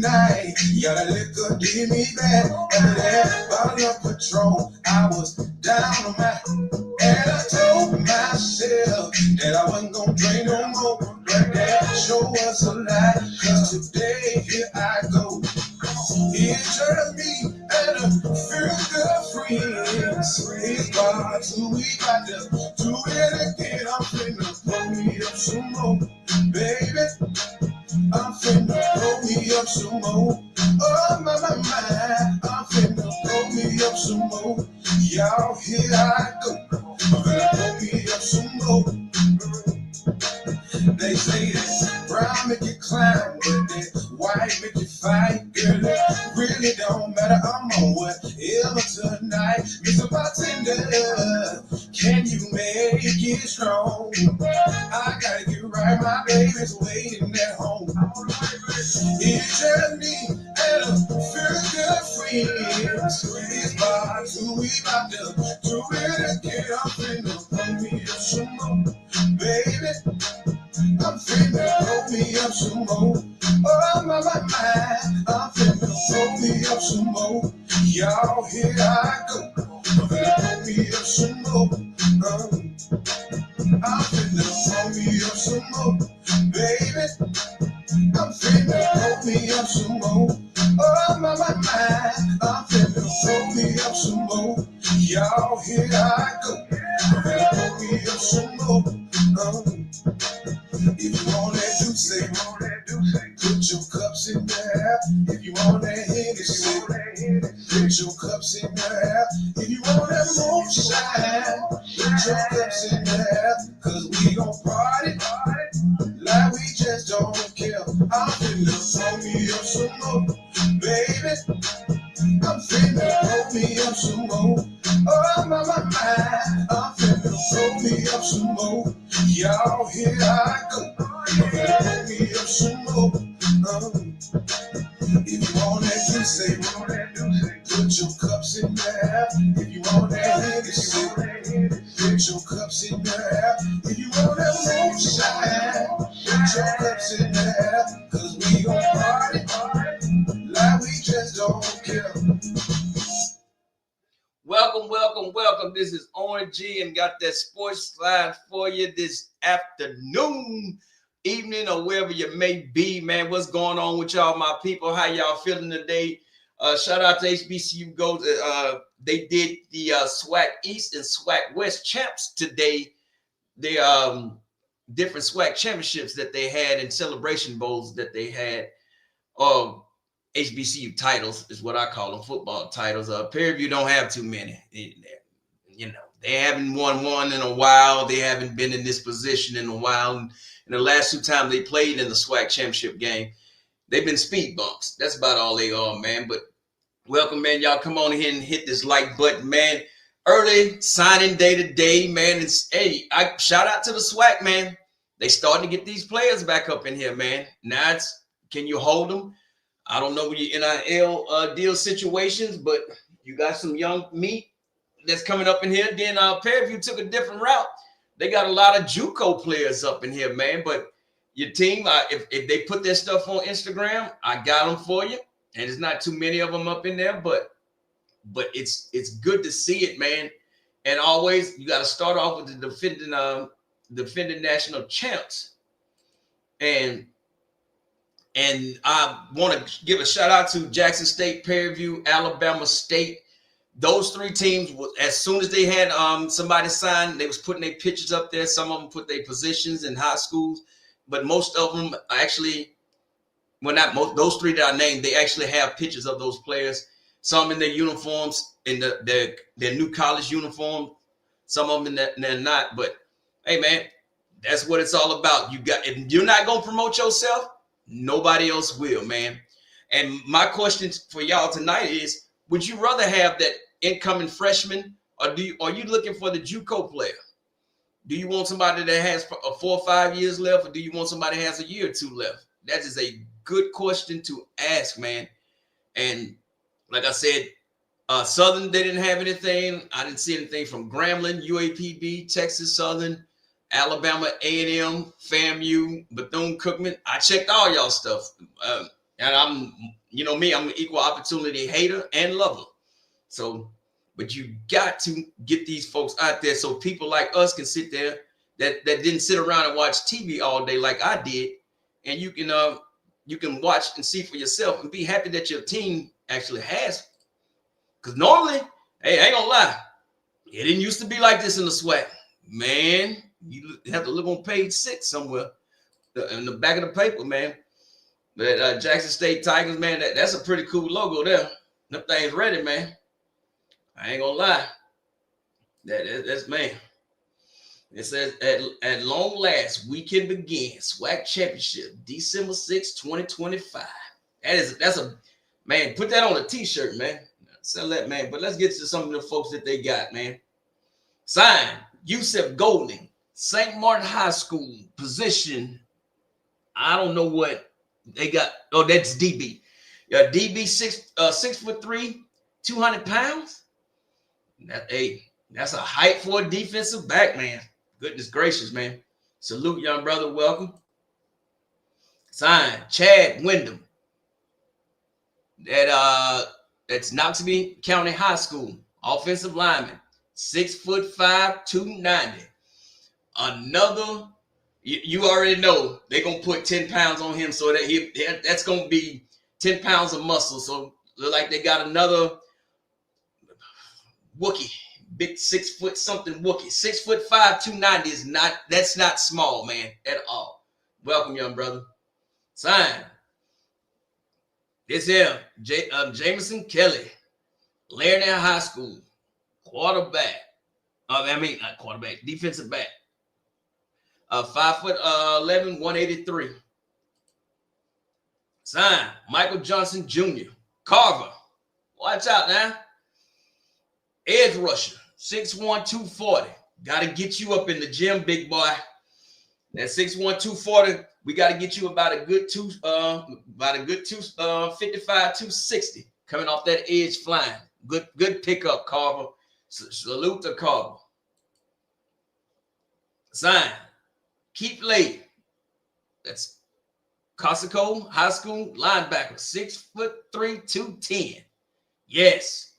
night. Got a liquor, did me bad. Under that bottle of Patron, I was down on my, and I told myself that I wasn't gonna drink no more. But that show was a lie, cause today here I go. It's just me and a few good friends. It's about to, we about to do it again. I'm finna pull me up some more, baby. I'm finna pull me up some more. Oh my, I'm finna pull me up some more. Y'all, here I go. I'm finna pull me up some more. They say that brown make you climb, but that white make you fight. Girl, it really don't matter. I'm on whatever tonight. Mr. Bartender, can you make it strong? I gotta get right, my baby's waiting at home. It's just me and a few good friends. It's about to, we about to do it again. I'm finna pull me up some more, baby. I'm finna pull me up some more. Oh my, I'm finna pull me up some more. Y'all, here I go. I'm finna pull me up some more. I'm finna pull me up some more, baby. I'm finna pull me up some more. Oh my, I'm finna pull me up some more. Y'all, here I go. I'm finna pull me up some more. If you want that juicy, put your cups in there. If you want that Hennessy, put your cups in there. If you want that moonshine, put your cups in there. Cause we gon' party like we just don't care. I'm finna pull me up some more, baby. I'm finna pull me up some more. Oh my, I'm finna pull me up some more. Y'all, here I go. I'm finna pull me up some more. If you want that juicy, put your cups in there. If you want that Hennessy, put your cups in there. If you want that moonshine, put your cups in there. Cause we gon' party like we just don't care. Welcome. This is Orange G and got that sports slide for you this afternoon, evening, or wherever you may be, man. What's going on with y'all, my people? How y'all feeling today? Shout out to HBCU Go. They did the SWAC East and SWAC West champs today. The different SWAC championships that they had and celebration bowls that they had. HBCU titles is what I call them, football titles. Fairview don't have too many. You know, they haven't won one in a while. They haven't been in this position in a while. And the last two times they played in the SWAC championship game, they've been speed bumps. That's about all they are, man. But welcome, man. Y'all come on here and hit this like button, man. Early signing day today, man. I shout out to the SWAC, man. They starting to get these players back up in here, man. Now it's, can you hold them? I don't know your NIL deal situations, but you got some young meat that's coming up in here. Then Fairview took a different route. They got a lot of JUCO players up in here, man. But your team, if they put their stuff on Instagram, I got them for you. And there's not too many of them up in there, but it's good to see it, man. And always, you got to start off with the defending national champs. And I want to give a shout out to Jackson State, Fairview, Alabama State. Those three teams, as soon as they had somebody signed, they was putting their pictures up there. Some of them put their positions in high schools, but most of them actually, well, not most, those three that I named, they actually have pictures of those players. Some in their uniforms, in their new college uniform. Some of them they're not. But hey, man, that's what it's all about. If you're not gonna promote yourself, nobody else will, man. And my question for y'all tonight is, would you rather have that incoming freshman, or are you looking for the JUCO player? Do you want somebody that has 4 or 5 years left, or do you want somebody that has a year or two left? That is a good question to ask, man. And like I said, Southern, they didn't have anything. I didn't see anything from Grambling, UAPB, Texas Southern, Alabama A&M, FAMU, Bethune-Cookman. I checked all y'all stuff. And I'm, you know me, I'm an equal opportunity hater and lover. So, but you got to get these folks out there so people like us can sit there that didn't sit around and watch TV all day like I did, and you can watch and see for yourself and be happy that your team actually has. Because normally, hey, I ain't gonna lie, it didn't used to be like this in the SWAC. Man, you have to look on page 6 somewhere in the back of the paper, man. That Jackson State Tigers, man, that's a pretty cool logo there. Them things ready, man. I ain't gonna lie. That's man. It says at long last we can begin SWAC Championship December 6, 2025. That's a man. Put that on a t-shirt, man. Sell that, man. But let's get to some of the folks that they got, man. Signed, Yusef Golding, St. Martin High School, position. I don't know what they got. Oh, that's DB. Yeah, DB 6'3", 200 pounds. That's a height for a defensive back, man. Goodness gracious, man. Salute, young brother. Welcome. Signed, Chad Wyndham. That's Knoxville County High School, offensive lineman, 6'5", 290. Another, you already know they're gonna put 10 pounds on him, so that's gonna be 10 pounds of muscle. So look like they got another Wookie, big 6 foot something Wookie, 6'5", 290 is that's not small, man, at all. Welcome, young brother. Sign. This here, Jameson Kelly, Larian High School, quarterback. Not quarterback, defensive back. 5'11", 183. Sign, Michael Johnson Jr., Carver. Watch out now. Edge rusher, 6'1", 240. Got to get you up in the gym, big boy. That 6'1", 240. We got to get you about a good 255, 260 coming off that edge flying. Good pickup, Carver. Salute to Carver. Sign, Keith Lade. That's Costco High School linebacker, 6'3", 210. Yes,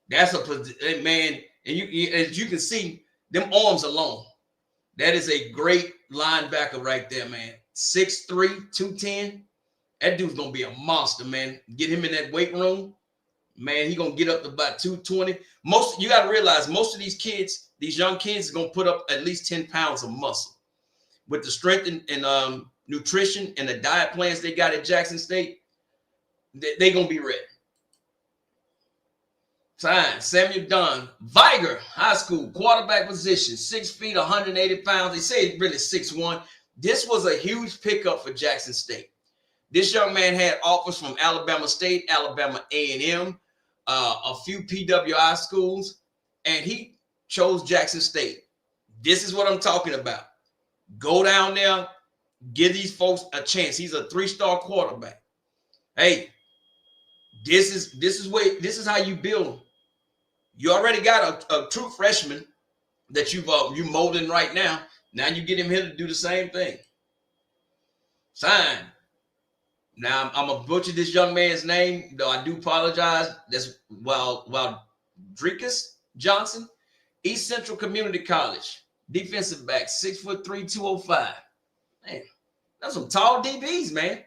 that's a man. And as you can see, them arms alone. That is a great linebacker right there, man. 6'3", 210. That dude's gonna be a monster, man. Get him in that weight room, man. He gonna get up to about 220. You gotta realize most of these kids, these young kids, are gonna put up at least 10 pounds of muscle. With the strength and nutrition and the diet plans they got at Jackson State, they gonna be ready. Sign, Samuel Dunn, Viger High School, quarterback position, 6 feet, 180 pounds. They say really 6'1". This was a huge pickup for Jackson State. This young man had offers from Alabama State, Alabama A&M, a few PWI schools, and he chose Jackson State. This is what I'm talking about. Go down there, give these folks a chance. He's a 3-star quarterback. Hey, this is how you build them. You already got a true freshman that you molding right now. Now you get him here to do the same thing. Sign. Now I'm gonna butcher this young man's name, though I do apologize. That's Waldricus Johnson, East Central Community College, defensive back, 6'3", 205. Man, that's some tall DBs, man.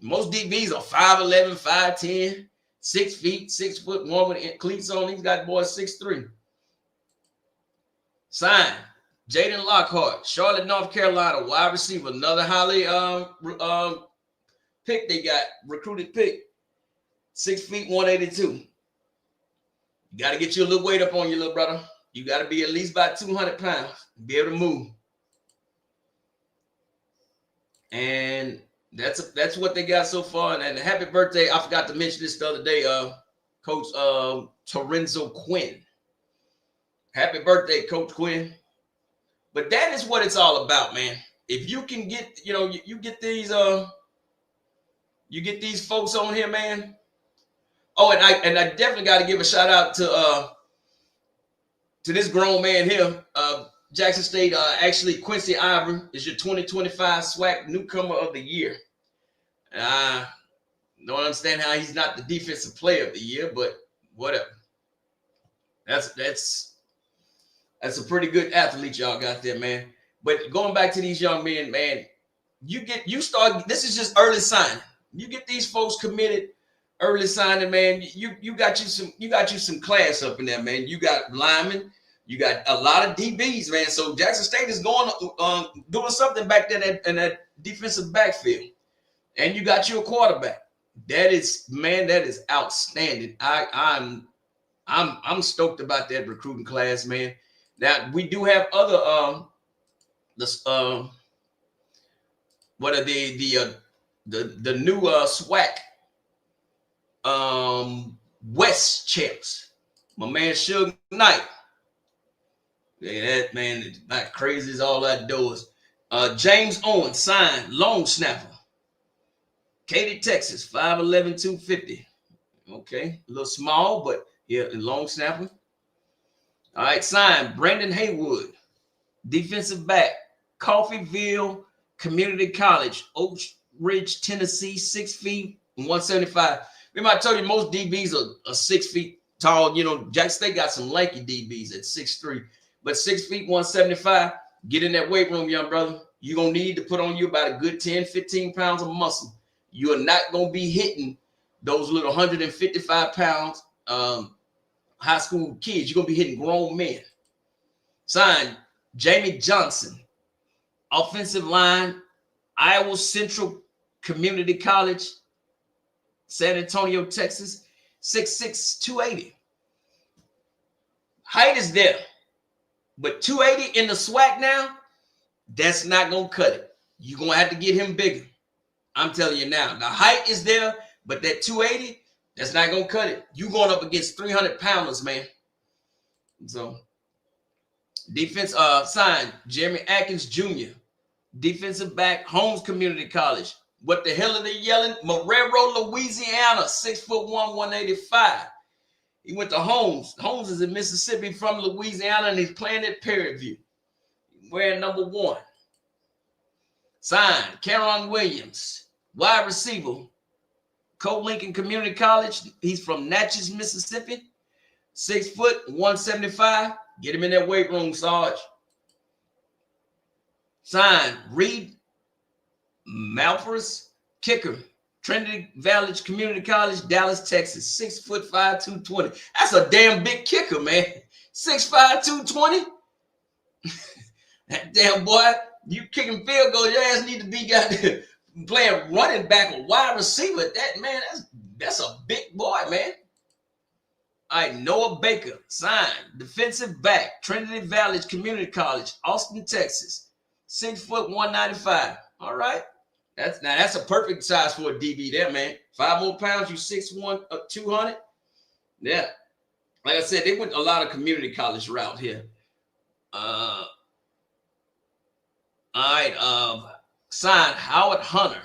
Most DBs are 5'11", 5'10", 6 feet, 6 foot, 1 with cleats on. He's got boys 6'3". Sign, Jaden Lockhart, Charlotte, North Carolina, wide receiver, another highly pick they got, recruited pick, 6 feet, 182. You got to get you a little weight up on you, little brother. You got to be at least about 200 pounds to be able to move. And that's what they got so far. And happy birthday. I forgot to mention this the other day, Coach Torenzo Quinn. Happy birthday, Coach Quinn. But that is what it's all about, man. If you can get, you get these folks on here, man. Oh, and I definitely got to give a shout out to this grown man here, Jackson State. Actually, Quincy Ivory is your 2025 SWAC Newcomer of the Year. Don't understand how he's not the defensive player of the year, but whatever. That's a pretty good athlete y'all got there, man. But going back to these young men, man, this is just early signing. You get these folks committed early signing, man. You got you some class up in there, man. You got linemen, you got a lot of DBs, man. So Jackson State is going doing something back there in that defensive backfield. And you got you a quarterback. That is outstanding. I'm stoked about that recruiting class, man. Now we do have other what are the new SWAC West champs. My man Suge Knight. Yeah, that man is not crazy as all outdoors. James Owen signed long snapper. Katy, Texas, 5'11", 250. Okay, a little small, but yeah, a long snapper. All right, signed Brandon Haywood, defensive back, Coffeyville Community College, Oak Ridge, Tennessee, 6 feet, 175. Remember, I told you most DBs are 6 feet tall. You know, Jackson State got some lanky DBs at 6'3", but 6 feet, 175. Get in that weight room, young brother. You're going to need to put on you about a good 10, 15 pounds of muscle. You are not going to be hitting those little 155 pounds high school kids. You're going to be hitting grown men. Signed, Jamie Johnson, offensive line, Iowa Central Community College, San Antonio, Texas, 6'6", 280. Height is there, but 280 in the SWAC now, that's not going to cut it. You're going to have to get him bigger. I'm telling you now, the height is there, but that 280, that's not going to cut it. You going up against 300-pounders, man. So, defense signed Jeremy Atkins Jr., defensive back, Holmes Community College. What the hell are they yelling? Marrero, Louisiana, 6'1", 185. He went to Holmes. Holmes is in Mississippi from Louisiana, and he's playing at Prairie View. Wearing number 1. Signed, Caron Williams, wide receiver, Co-Lincoln Community College. He's from Natchez, Mississippi. 6 foot, 175. Get him in that weight room, Sarge. Signed, Reed Malphus, kicker, Trinity Valley Community College, Dallas, Texas. 6'5", 220. That's a damn big kicker, man. 6'5", 220. That damn boy. You kicking field goals, your ass need to be got there playing running back or wide receiver. That man, that's a big boy, man. All right, Noah Baker, signed, defensive back, Trinity Valley Community College, Austin, Texas, 6 foot, 195. All right, that's a perfect size for a DB there, man. 5 more pounds, you 6'1", 200. Yeah, like I said, they went a lot of community college route here. All right, signed Howard Hunter,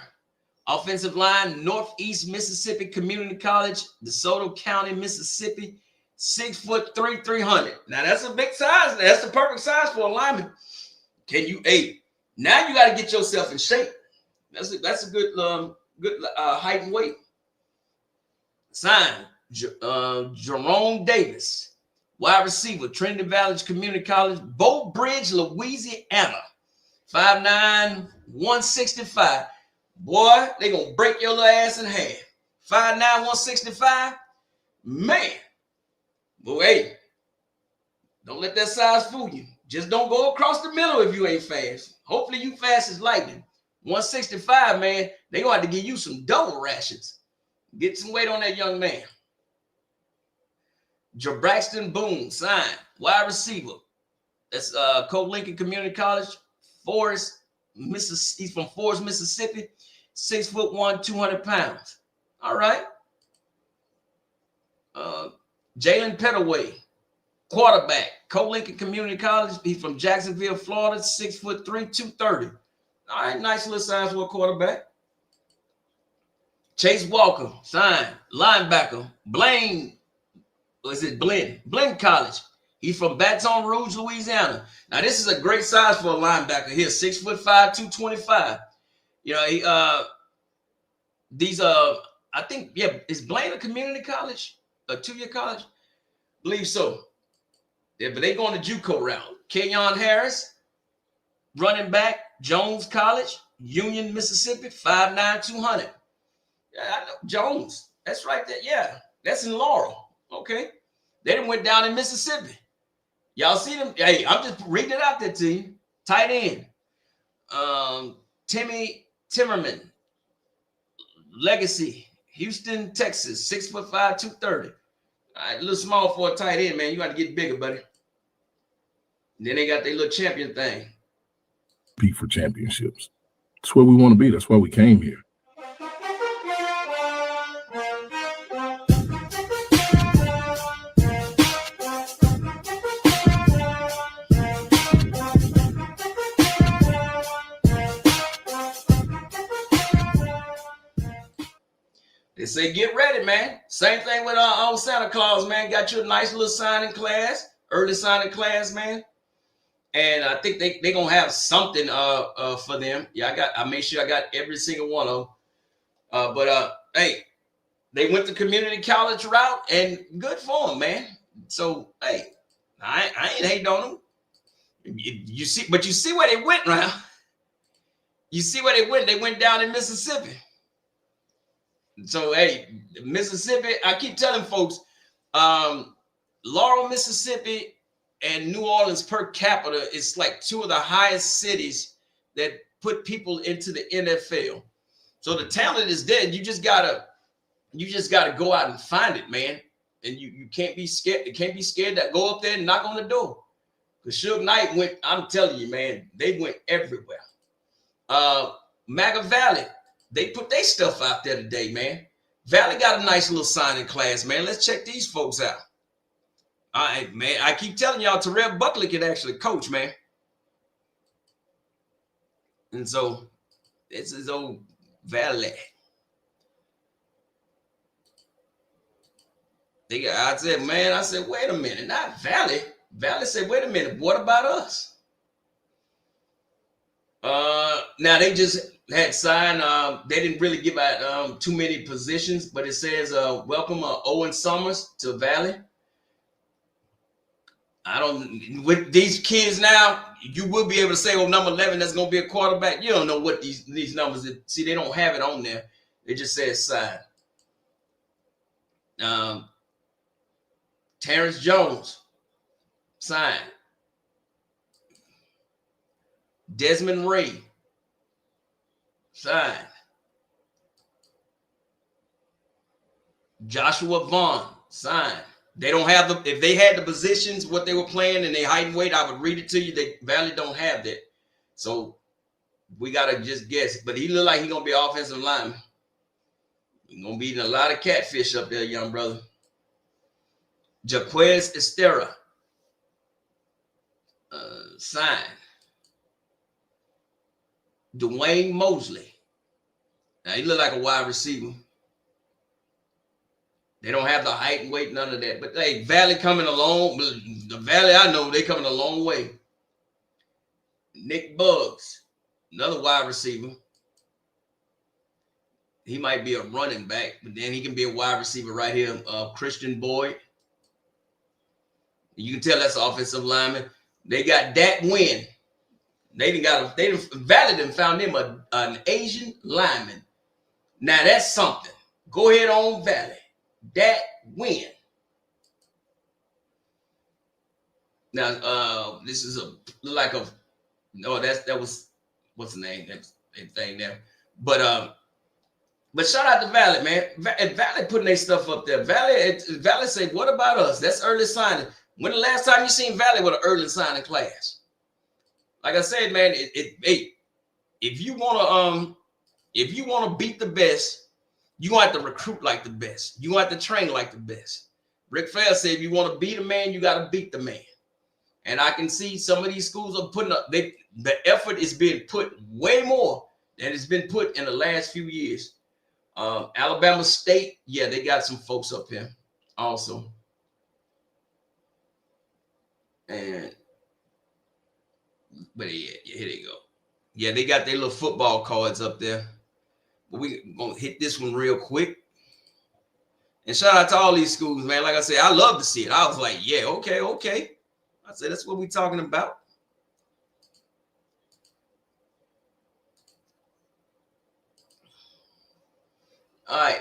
offensive line, Northeast Mississippi Community College, DeSoto County, Mississippi, 6'3", 300. Now that's a big size. That's the perfect size for a lineman. Can you now you got to get yourself in shape. That's a good height and weight. Signed Jerome Davis, wide receiver, Trinity Valley Community College, Bow Bridge, Louisiana. 5'9", 165. Boy, they gonna break your little ass in half. 5'9", 165. Man. But hey, don't let that size fool you. Just don't go across the middle if you ain't fast. Hopefully you fast as lightning. 165, man, they gonna have to give you some double rations. Get some weight on that young man. Jabraxton Boone, signed, wide receiver. That's Co-Lincoln Community College. Forest, Mississippi. He's from Forest, Mississippi. 6'1", 200 pounds. All right. Jalen Pettaway, quarterback, Co-Lincoln Community College. He's from Jacksonville, Florida. 6'3", 230. All right, nice little size for a quarterback. Chase Walker, signed, linebacker, Blaine. Blinn College. He's from Baton Rouge, Louisiana. Now, this is a great size for a linebacker here. 6'5", 225. You know, these I think, yeah, is Blaine a community college? A 2-year college? Believe so. Yeah, but they going to JUCO route. Kenyon Harris, running back, Jones College, Union, Mississippi, 5'9", 200. Yeah, I know. Jones. That's right there. Yeah, that's in Laurel. Okay. They done went down in Mississippi. Y'all see them? Hey, I'm just reading it out there to you. Tight end. Timmy Timmerman, Legacy, Houston, Texas, 6'5", 230. All right, a little small for a tight end, man. You got to get bigger, buddy. And then they got their little champion thing. Compete for championships. That's where we want to be. That's why we came here. They say, get ready, man. Same thing with old Santa Claus, man. Got you a nice little signing class, early signing class, man. And I think they going to have something for them. Yeah, I made sure I got every single one of them. But hey, they went the community college route, and good for them, man. So, hey, I ain't hating on them. You see, but you see where they went, right? You see where they went. They went down in Mississippi. So, hey, Mississippi, I keep telling folks, Laurel, Mississippi, and New Orleans per capita is like 2 of the highest cities that put people into the NFL. So the talent is there. You just gotta go out and find it, man. And you can't be scared. You can't be scared to go up there and knock on the door. Because Suge Knight went, I'm telling you, man, they went everywhere. Maga Valley, they put their stuff out there today, man. Valley got a nice little signing class, man. Let's check these folks out. All right, man. I keep telling y'all, Terrell Buckley can actually coach, man. And so, this is old Valley. I said, wait a minute, not Valley. Valley said, wait a minute, what about us? Now they just had signed, they didn't really give out too many positions, but it says, welcome Owen Summers to Valley. With these kids now, you will be able to say, number 11, that's going to be a quarterback. You don't know what these numbers, see, they don't have it on there. It just says signed. Terrence Jones, signed. Desmond Ray, signed. Joshua Vaughn, signed. They don't have if they had the positions, what they were playing and they height and weight, I would read it to you. They Valley don't have that. So we got to just guess. But he look like he's going to be offensive lineman. He's going to be eating a lot of catfish up there, young brother. Jaquez Estera, signed. Dwayne Mosley. Now, he look like a wide receiver. They don't have the height and weight, none of that. But hey, Valley coming along. The Valley I know, they coming a long way. Nick Buggs, another wide receiver. He might be a running back, but then he can be a wide receiver right here. Christian Boyd. You can tell that's an offensive lineman. They got Dak Wynn. Valley done found him an Asian lineman. Now that's something. Go ahead on Valley. Dak Wynn. Now this is that was what's the name? That thing there. But shout out to Valley, man. Valley putting their stuff up there. Valley say, what about us? That's early signing. When the last time you seen Valley with an early signing class? Like I said, man, if you wanna beat the best, you gonna have to recruit like the best. You gonna have to train like the best. Ric Flair said, if you want to beat a man, you got to beat the man. And I can see some of these schools are putting up. The effort is being put way more than it's been put in the last few years. Alabama State, yeah, they got some folks up here also. But yeah, here they go. Yeah, they got their little football cards up there. But we're going to hit this one real quick. And shout out to all these schools, man. Like I said, I love to see it. I was like, yeah, okay, okay. I said, that's what we talking about. All right.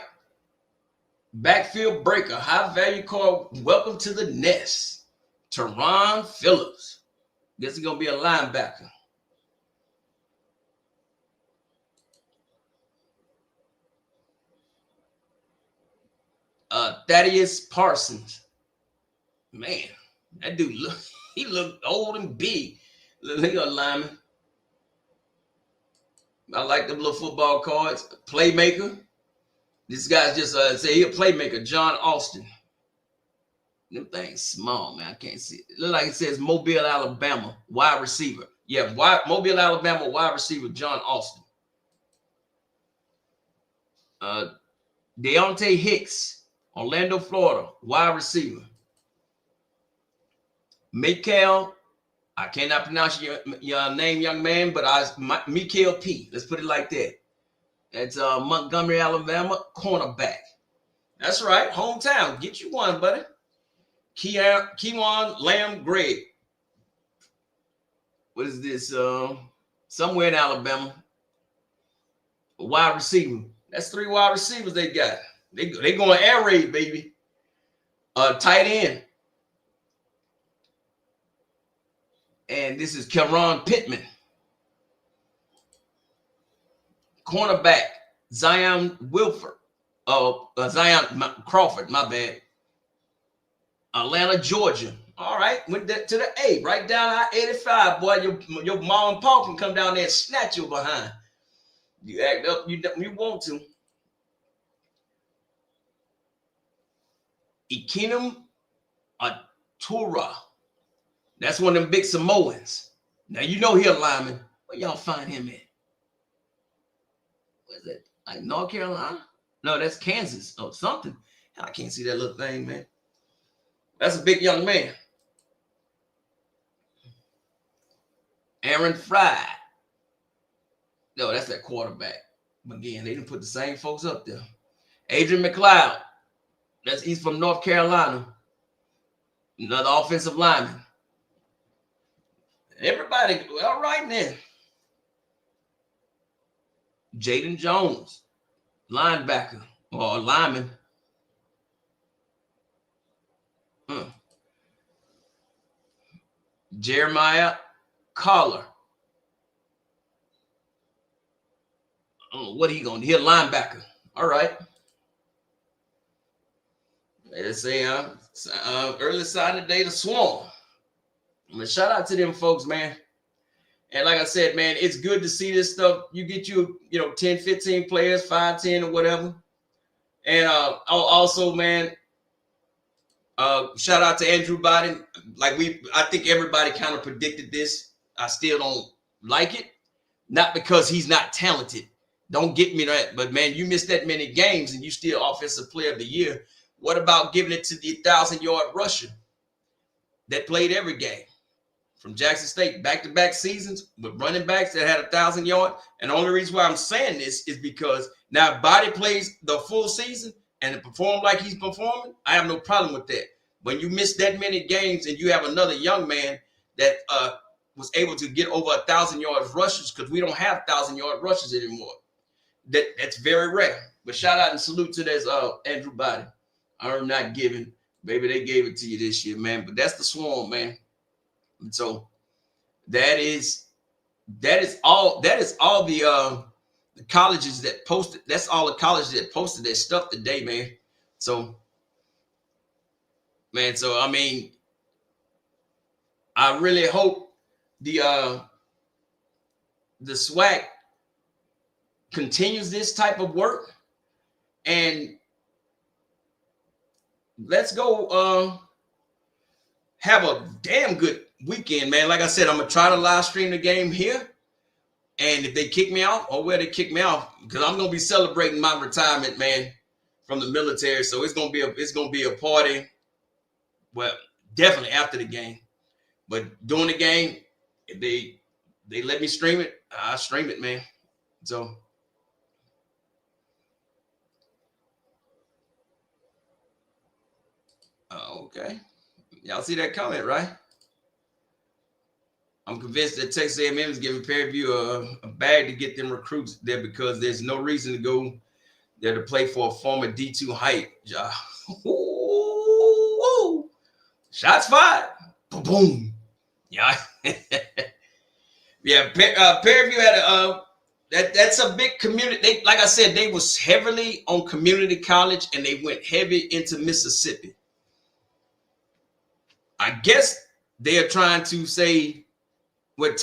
Backfield breaker, high value call. Welcome to the nest. Teron Phillips. Guess he's going to be a linebacker. Thaddeus Parsons. Man, that dude he looked old and big. He a lineman. I like them little football cards. Playmaker. This guy's just say he a playmaker. John Austin. Them things small, man. I can't see it. It look like it says Mobile, Alabama, wide receiver. Yeah, Mobile, Alabama, wide receiver, John Austin. Deontay Hicks, Orlando, Florida, wide receiver. Mikael, I cannot pronounce your name, young man, but Mikael P. Let's put it like that. That's Montgomery, Alabama, cornerback. That's right, hometown. Get you one, buddy. Keywan Lamb Greg. What is this? Somewhere in Alabama. A wide receiver. That's 3 wide receivers they got. They going air raid, baby. Tight end. And this is Keron Pittman. Cornerback, Zion Wilford. Zion Crawford, my bad. Atlanta, Georgia. All right, went to the A, right down I-85, boy. Your mom and pa can come down there and snatch you behind. You act up, you want to. Ikenum Atura. That's one of them big Samoans. Now, you know he a lineman. Where y'all find him at? Where's that? Like North Carolina? No, that's Kansas or something. I can't see that little thing, man. That's a big young man. Aaron Fry. No, that's that quarterback. Again, they didn't put the same folks up there. Adrian McLeod. He's from North Carolina. Another offensive lineman. Everybody, all right then. Jaden Jones, linebacker or lineman. Jeremiah Collar. What are you going to do? He a linebacker. All right. Let's say early side of the day, the Swarm. Shout out to them folks, man. And like I said, man, it's good to see this stuff. You get 10, 15 players, 5, 10 or whatever. And also, man, shout out to Andrew Biden. I think everybody kind of predicted this. I still don't like it. Not because he's not talented. Don't get me that. But, man, you missed that many games and you still Offensive Player of the Year. What about giving it to the 1,000-yard rusher that played every game? From Jackson State, back-to-back seasons with running backs that had 1,000 yards. And the only reason why I'm saying this is because now if Body plays the full season and it performed like he's performing, I have no problem with that. When you miss that many games and you have another young man that was able to get over 1,000 yards rushes, because we don't have 1,000-yard rushes anymore. That's very rare. But shout out and salute to this Andrew Body. I'm not giving. Baby, they gave it to you this year, man. But that's the Swarm, man. And so that is all the colleges that posted. That's all the colleges that posted their stuff today, man. So, man, I mean, I really hope the SWAC continues this type of work, and let's go have a damn good weekend, man. Like I said, I'm gonna try to live stream the game here, and if they kick me out or where they kick me out, because I'm gonna be celebrating my retirement, man, from the military. So it's gonna be a party. Well, definitely after the game, but during the game, if they let me stream it, I'll stream it, man. So Okay. Y'all see that comment, right? I'm convinced that Texas A&M is giving Fairview a bag to get them recruits there because there's no reason to go there to play for a former D2 height. Ooh, shots fired. Boom. Yeah. Yeah. Fairview had that's a big community. They, like I said, they was heavily on community college and they went heavy into Mississippi. I guess they are trying to say but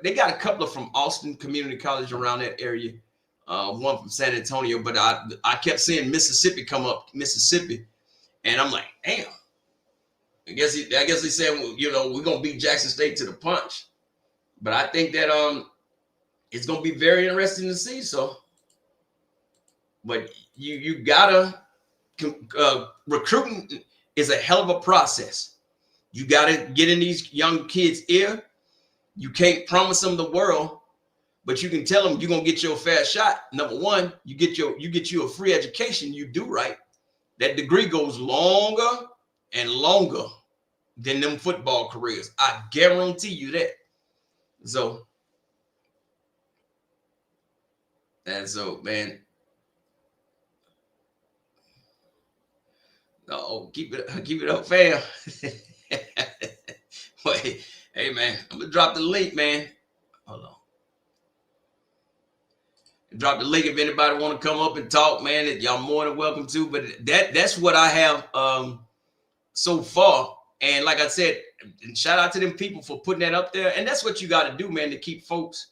they got a couple of from Austin Community College around that area. One from San Antonio, but I kept seeing Mississippi come up, Mississippi, and I'm like, damn. I guess he said, well, we're gonna beat Jackson State to the punch. But I think that it's gonna be very interesting to see. So, but you gotta recruiting is a hell of a process. You gotta get in these young kids' ear. You can't promise them the world, but you can tell them you're gonna get your fair shot. Number one, you get you a free education. You do right. That degree goes longer and longer than them football careers. I guarantee you that. So, and so, man. Oh, keep it up, fam. Wait, hey man, I'm gonna drop the link, man. Hold on. Drop the link if anybody want to come up and talk, man. Y'all more than welcome to. But that's what I have so far. And like I said, shout out to them people for putting that up there. And that's what you got to do, man, to keep folks.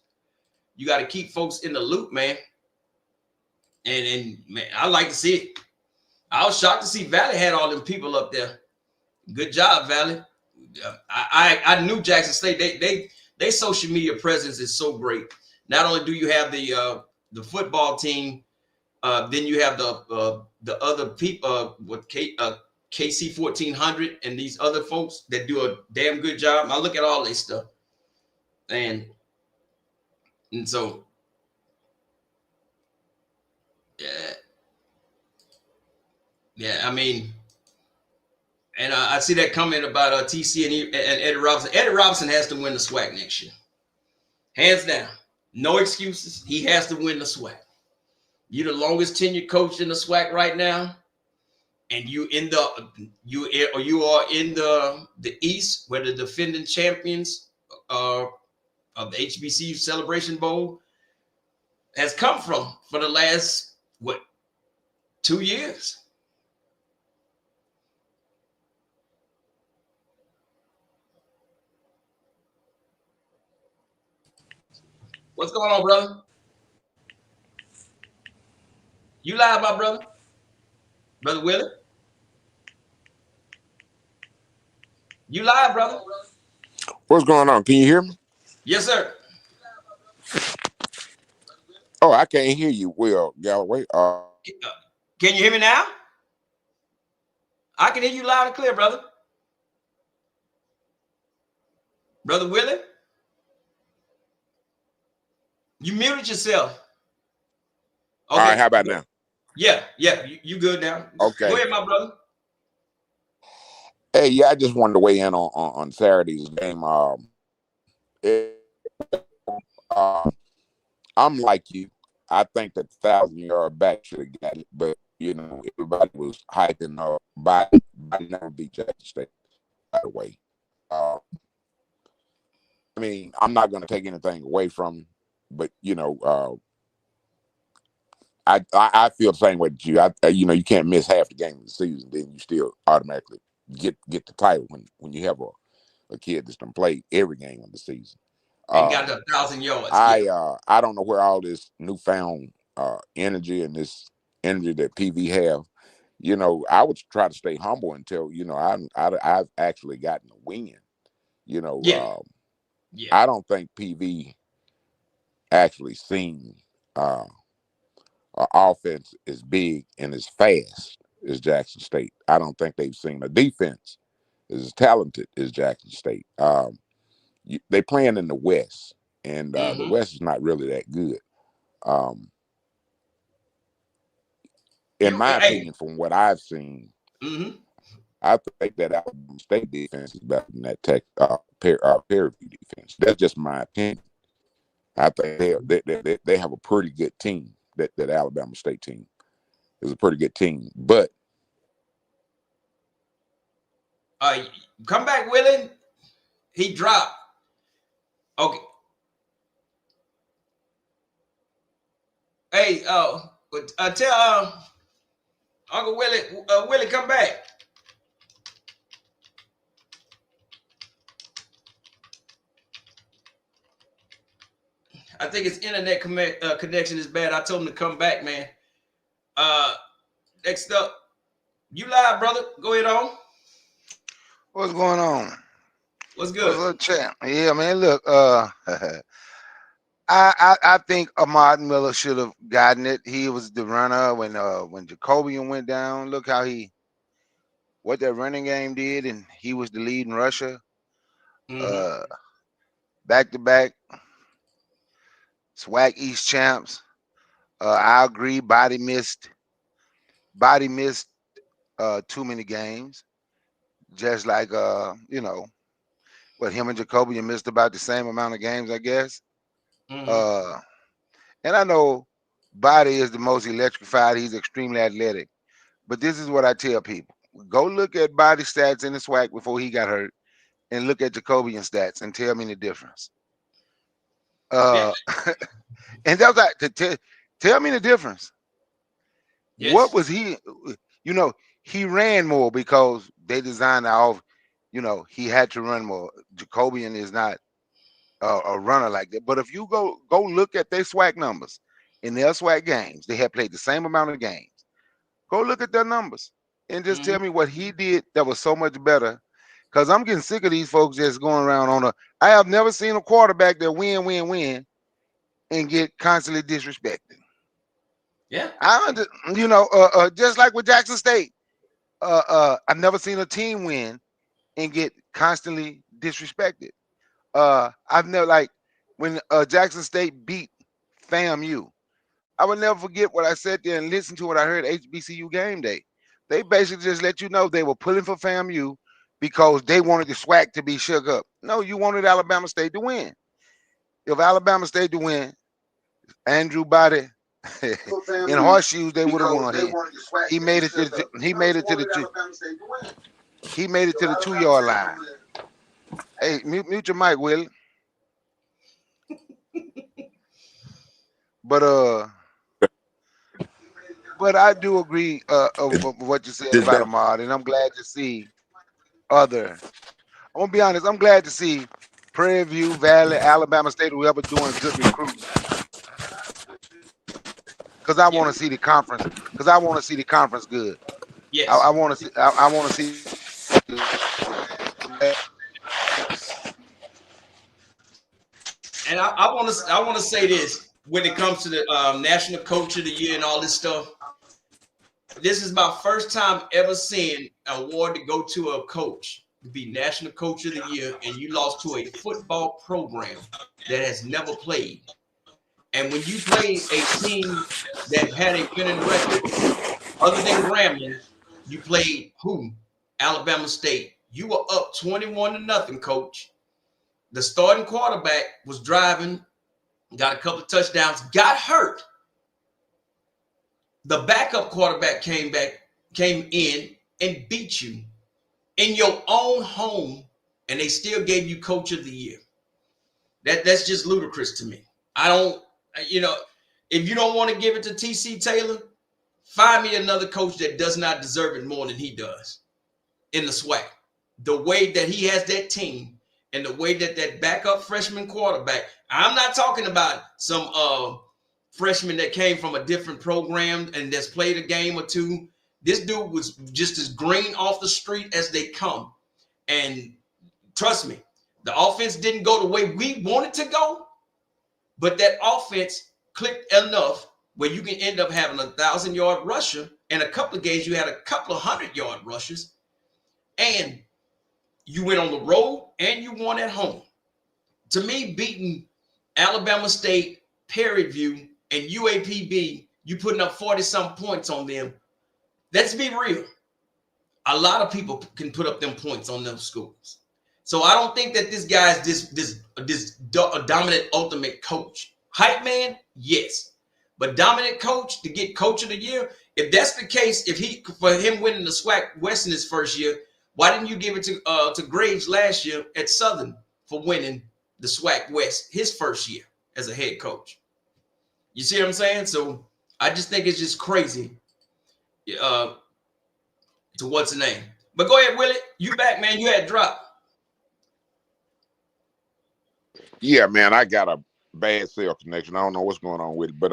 You got to keep folks in the loop, man. And man, I like to see it. I was shocked to see Valley had all them people up there. Good job, Valley. I knew Jackson State. They social media presence is so great. Not only do you have the football team, then you have the other people with KC 1400 and these other folks that do a damn good job. I look at all this stuff, and so yeah. I mean, and I see that comment about TC and Eddie Robinson. Eddie Robinson has to win the SWAC next year, hands down. No excuses. He has to win the SWAC. You're the longest tenured coach in the SWAC right now, and you are in the East, where the defending champions of the HBCU Celebration Bowl has come from for the last 2 years. What's going on, brother? You live, my brother? Brother Willie? You live, brother? What's going on? Can you hear me? Yes, sir. Oh, I can't hear you, Will Galloway. Can you hear me now? I can hear you loud and clear, brother. Brother Willie? You muted yourself. Okay. All right, how about now? Yeah, you good now. Okay. Go ahead, my brother. Hey, yeah, I just wanted to weigh in on Saturday's game. I'm like you. I think that 1,000-yard back should have got it, but everybody was hyping by never beat Jackson State. By the way, I mean, I'm not going to take anything away from him, but I feel the same way that you. You can't miss half the game of the season, then you still automatically get the title when you have a kid that's done played every game of the season. And got 1,000 yards. I don't know where all this newfound energy and this energy that PV have. I would try to stay humble until I've actually gotten a win. I don't think PV actually seen an offense as big and as fast as Jackson State. I don't think they've seen a defense as talented as Jackson State. They playing in the West, and the West is not really that good. In my opinion, from what I've seen, I think that Alabama State defense is better than that Prairie View defense. That's just my opinion. I think they have a pretty good team. That Alabama State team is a pretty good team. But come back, Willie. He dropped. Okay. Hey, tell Uncle Willie, come back. I think his internet connection is bad. I told him to come back, man. Next up, you live, brother. Go ahead on. What's going on? What's good? What's up, champ? Yeah, man. Look, I think Ahmad Miller should have gotten it. He was the runner when Jacobian went down. Look how what that running game did, and he was the leading rusher. Back to back SWAC East champs. I agree. Body missed too many games. Just like what him and Jacobian missed about the same amount of games, I guess. And I know Body is the most electrified. He's extremely athletic. But this is what I tell people. Go look at Body stats in the SWAC before he got hurt and look at Jacobian stats and tell me the difference. And that was like, tell me the difference. Yes. What was he? He ran more because they designed off. He had to run more. Jacobian is not a runner like that. But if you go look at their SWAC numbers in their SWAC games, they have played the same amount of games. Go look at their numbers and just tell me what he did that was so much better. Because I'm getting sick of these folks just going around I have never seen a quarterback that win and get constantly disrespected. Yeah. Just like with Jackson State, I've never seen a team win and get constantly disrespected. I've never, like when Jackson State beat FAMU, I would never forget what I sat there and listened to what I heard HBCU game day. They basically just let you know they were pulling for FAMU because they wanted the SWAC to be shook up. No, you wanted Alabama State to win. If Alabama State to win, Andrew Body in horseshoes, they would have won. He made it to the 2-yard line. Hey, mute your mic, Willie. But I do agree of what you said about Ahmad, and I'm glad to see other. I'm gonna be honest. I'm glad to see Prairie View, Valley, Alabama State, whoever doing good recruiting. Because I want to see the conference. Because I want to see the conference good. Yes. I want to see. I want to see. And I want to say this when it comes to the National Coach of the Year and all this stuff. This is my first time ever seeing an award to go to a coach to be National Coach of the Year, and you lost to a football program that has never played. And when you played a team that had a winning record, other than Grambling, you played who? Alabama State. You were up 21-0, coach. The starting quarterback was driving, got a couple of touchdowns, got hurt. The backup quarterback came in and beat you in your own home, and they still gave you Coach of the Year. That's just ludicrous to me. I don't, if you don't want to give it to TC Taylor, find me another coach that does not deserve it more than he does in the SWAC. The way that he has that team and the way that backup freshman quarterback, I'm not talking about some freshman that came from a different program and that's played a game or two. This dude was just as green off the street as they come. And trust me, the offense didn't go the way we wanted to go, but that offense clicked enough where you can end up having a 1,000-yard rusher. In a couple of games, you had a couple of 100-yard rushers, and you went on the road and you won at home. To me, beating Alabama State, Prairie View, and UAPB, you putting up 40-some points on them. Let's be real. a lot of people can put up them points on them schools. So I don't think that this guy's this dominant ultimate coach. Hype man, yes. But dominant coach to get coach of the year, if that's the case, for him winning the SWAC West in his first year, why didn't you give it to Graves last year at Southern for winning the SWAC West his first year as a head coach? You see what I'm saying? So I just think it's just crazy. To what's the name? But go ahead, Willie. You back, man. You had dropped. Yeah, man, I got a bad cell connection. I don't know what's going on with it, but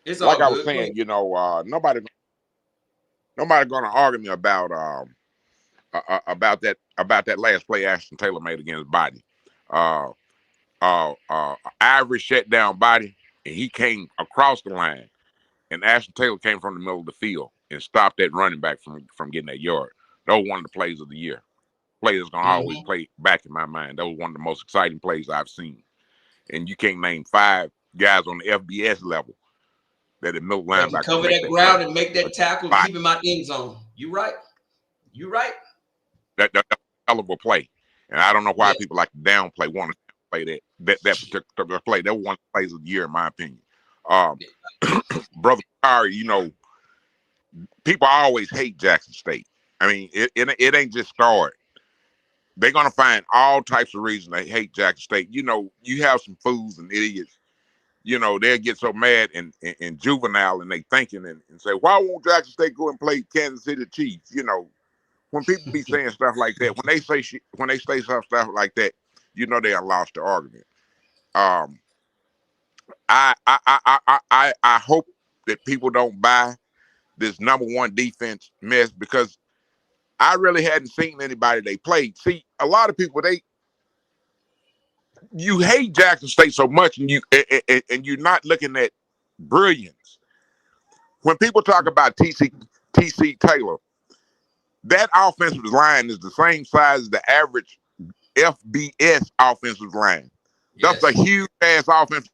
It's like all I was good. saying, you know, nobody gonna argue me about that last play Ashton Taylor made against Body. Ivory shut down Body, and he came across the line, and Ashton Taylor came from the middle of the field and stopped that running back from getting that yard. That was one of the plays of the year. Play that's gonna always play back in my mind. That was one of the most exciting plays I've seen. And you can't name 5 guys on the FBS level that a middle That can linebacker cover make that that ground play. and make that tackle and keep him out end zone. You right. You right. That's a hell of a play. And I don't know why Yeah. people like to downplay, want to play that particular play. That was one of the plays of the year, in my opinion. Brother Kari, you know, people always hate Jackson State. I mean, it ain't just started. They're gonna find all types of reasons they hate Jackson State. You know, you have some fools and idiots. You know, they'll get so mad and juvenile, and they thinking and say, why won't Jackson State go and play Kansas City Chiefs? You know, when people be saying stuff like that, when they say stuff like that, you know they have lost the argument. I hope that people don't buy this number 1 defense mess, because I really hadn't seen anybody they played. See, a lot of people you hate Jackson State so much, and you're not looking at brilliance. When people talk about TC Taylor, that offensive line is the same size as the average FBS offensive line. That's a Yes. huge ass offensive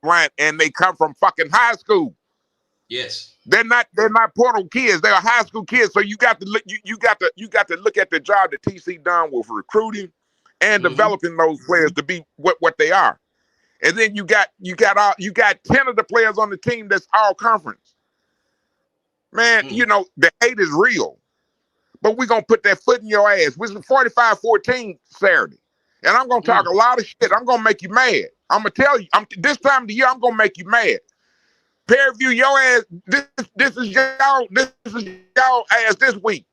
line, and they come from fucking high school. Yes. They're not portal kids. They're high school kids. So you got to look. You got to look at the job that TC done with recruiting and developing those players to be what they are. And then you got 10 of the players on the team that's all conference. Man, you know, the hate is real. But we're going to put that foot in your ass. We're 45-14 Saturday. And I'm going to talk a lot of shit. I'm going to make you mad. I'm going to tell you, this time of the year, I'm going to make you mad. Fairview, your ass, this is y'all ass this week.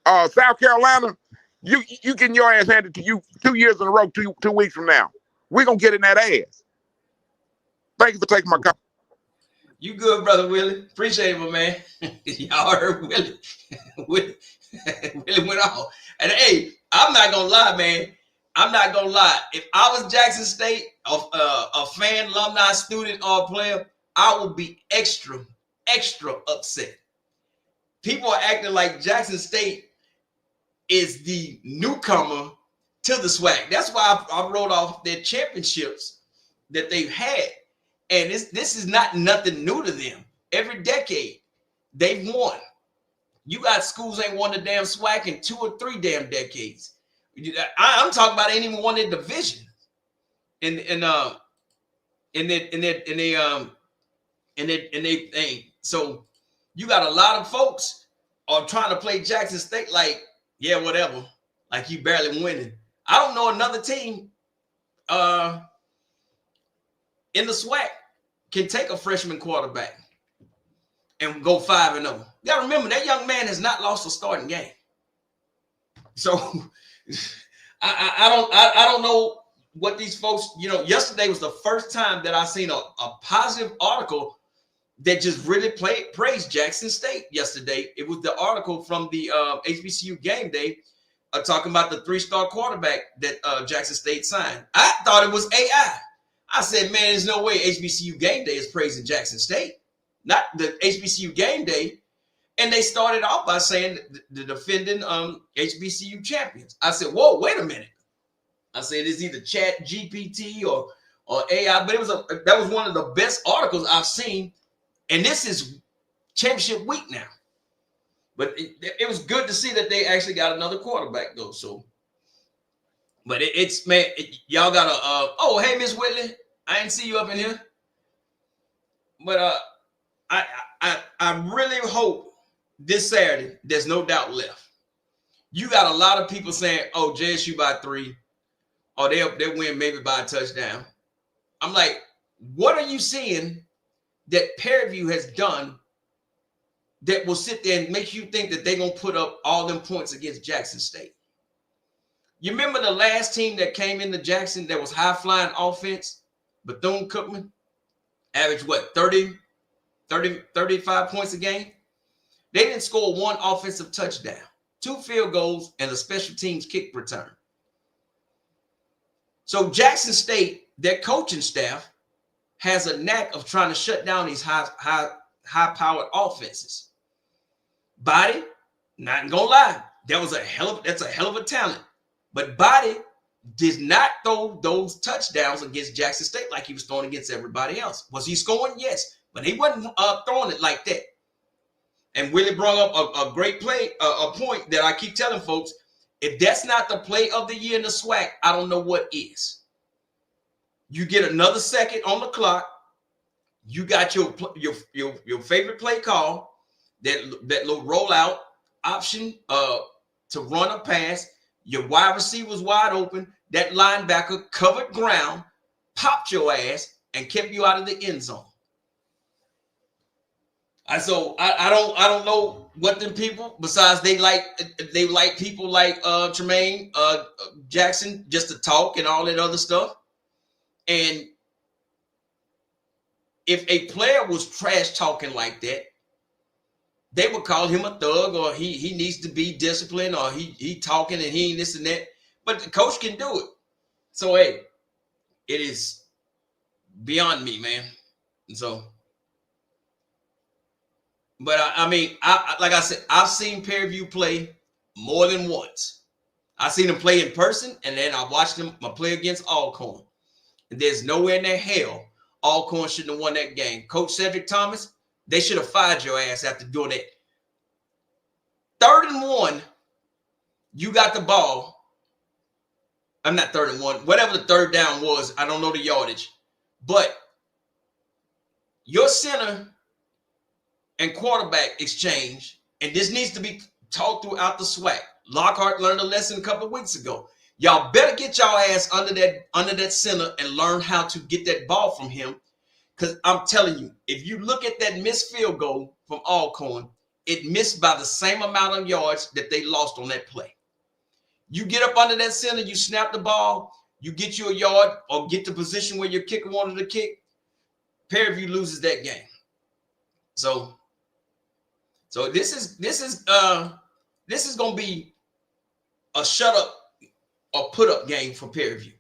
South Carolina, you getting your ass handed to you 2 years in a row, 2 weeks from now. We're going to get in that ass. Thank you for taking my call. You good, brother Willie. Appreciate it, my man. Y'all heard Willie. Willie went off. And hey, I'm not gonna lie, man. I'm not gonna lie. If I was Jackson State, a fan, alumni, student, or player, I would be extra upset. People are acting like Jackson State is the newcomer to the SWAC. That's why I wrote off their championships that they've had. And this is not nothing new to them. Every decade, they've won. You got schools ain't won the damn SWAC in 2 or 3 damn decades. I'm talking about ain't even won their division. In they thing. So you got a lot of folks are trying to play Jackson State like, yeah, whatever. Like you barely winning. I don't know another team in the SWAC can take a freshman quarterback and go 5-0. You gotta remember that young man has not lost a starting game. So I don't know what these folks, you know, yesterday was the first time that I seen a positive article that just really praised Jackson State yesterday. It was the article from the HBCU game day talking about the 3-star quarterback that Jackson State signed. I thought it was AI. I said, man, there's no way HBCU game day is praising Jackson State, not the HBCU game day. And they started off by saying the defending HBCU champions. I said, whoa, wait a minute. I said it's either Chat GPT or AI, but that was one of the best articles I've seen. And this is championship week now. But it was good to see that they actually got another quarterback though. So, but it's man, y'all got to. Oh, hey, Miss Whitley, I didn't see you up in here. But I really hope this Saturday there's no doubt left. You got a lot of people saying, "Oh, JSU by 3, or they'll win maybe by a touchdown." I'm like, what are you seeing that Prairie View has done that will sit there and make you think that they're going to put up all them points against Jackson State? You remember the last team that came into Jackson that was high-flying offense? Bethune-Cookman averaged, what, 35 points a game? They didn't score one offensive touchdown, 2 field goals, and a special teams kick return. So Jackson State, their coaching staff, has a knack of trying to shut down these high-powered offenses. Body, not gonna lie, that's a hell of a talent. But Body did not throw those touchdowns against Jackson State like he was throwing against everybody else. Was he scoring? Yes, but he wasn't throwing it like that. And Willie brought up a great play, a point that I keep telling folks. If that's not the play of the year in the SWAC, I don't know what is. You get another second on the clock. You got your favorite play call, that little rollout option to run a pass. Your wide receiver was wide open. That linebacker covered ground, popped your ass, and kept you out of the end zone. I don't know what them people, besides they like people like Tremaine Jackson just to talk and all that other stuff. And if a player was trash talking like that, they would call him a thug, or he needs to be disciplined, or he talking and he ain't this and that. But the coach can do it. So hey, it is beyond me, man. And so, but I mean, like I said, I've seen Prairie View play more than once. I've seen them play in person, and then I watched them play against Alcorn. And there's nowhere in their hell Alcorn shouldn't have won that game. Coach Cedric Thomas, they should have fired your ass after doing that. 3rd and 1, you got the ball. I'm not 3rd and 1. Whatever the third down was, I don't know the yardage. But your center and quarterback exchange, and this needs to be taught throughout the SWAC. Lockhart learned a lesson a couple of weeks ago. Y'all better get y'all ass under that center and learn how to get that ball from him. Because I'm telling you, if you look at that missed field goal from Alcorn, it missed by the same amount of yards that they lost on that play. You get up under that center, you snap the ball, you get you a yard or get the position where your kicker wanted to kick, Prairie View loses that game. So this is gonna be a shut up or put up game for Prairie View.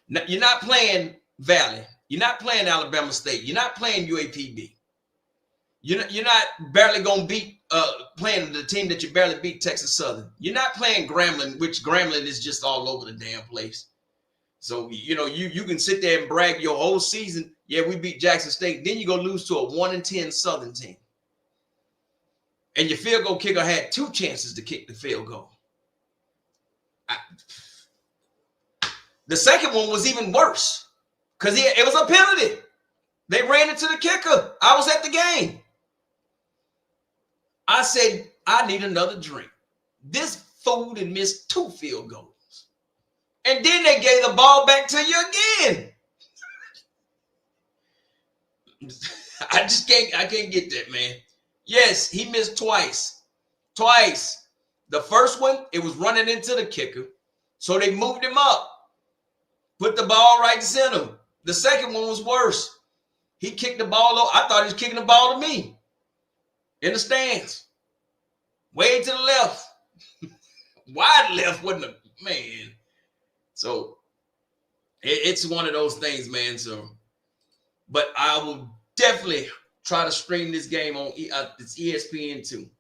Now, you're not playing Valley. You're not playing Alabama State. You're not playing UAPB. You're not barely gonna beat playing the team that you barely beat, Texas Southern. You're not playing Grambling, which Grambling is just all over the damn place. So you can sit there and brag your whole season. Yeah, we beat Jackson State. Then you go lose to a 1-10 Southern team. And your field goal kicker had 2 chances to kick the field goal. The second one was even worse because it was a penalty. They ran into the kicker. I was at the game. I said, I need another drink. This fool had missed 2 field goals. And then they gave the ball back to you again. I can't get that, man. Yes, he missed twice. The first one, it was running into the kicker. So they moved him up. Put the ball right to center. The second one was worse. He kicked the ball over. I thought he was kicking the ball to me. In the stands. Way to the left. Wide left, wasn't it? Man. So it's one of those things, man. So, but I will definitely try to stream this game on it's ESPN too.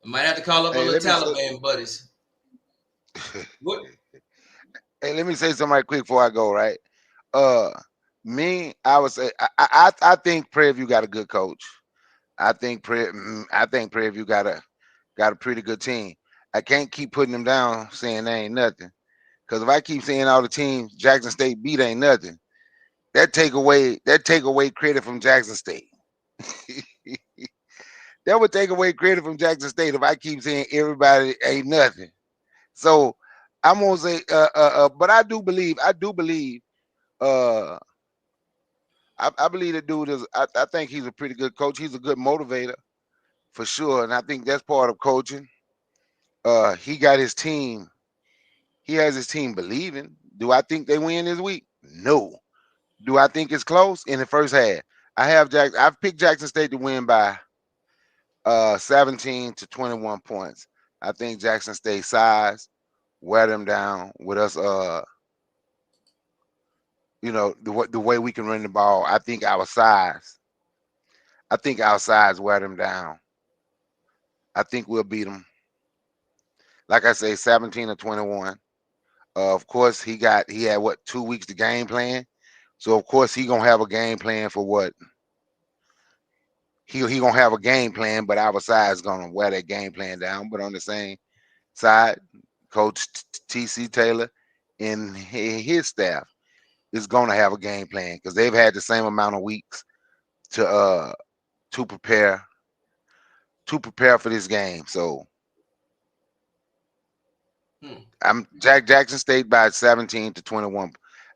I might have to call up on the Taliban buddies. What? Hey, let me say something right quick before I go, right? I would say I think Prairie View got a good coach. I think Prairie View got got a pretty good team. I can't keep putting them down saying they ain't nothing. Because if I keep saying all the teams Jackson State beat ain't nothing, that take away credit from Jackson State. That would take away credit from Jackson State if I keep saying everybody ain't nothing. So I'm gonna say, but uh, I believe the dude is. I think he's a pretty good coach. He's a good motivator for sure, and I think that's part of coaching. He got his team. He has his team believing. Do I think they win this week? No. Do I think it's close in the first half? I've picked Jackson State to win by 17 to 21 points. I think Jackson State size wear them down with us. The way we can run the ball. I think our size. I think our size wear them down. I think we'll beat them. Like I say, 17 to 21. Of course, he had what 2 weeks to game plan. So of course he gonna have a game plan for what he gonna have a game plan, but our side is gonna wear that game plan down. But on the same side, Coach T.C. Taylor and his staff is gonna have a game plan because they've had the same amount of weeks to to prepare for this game. So I'm Jackson State by 17 to 21.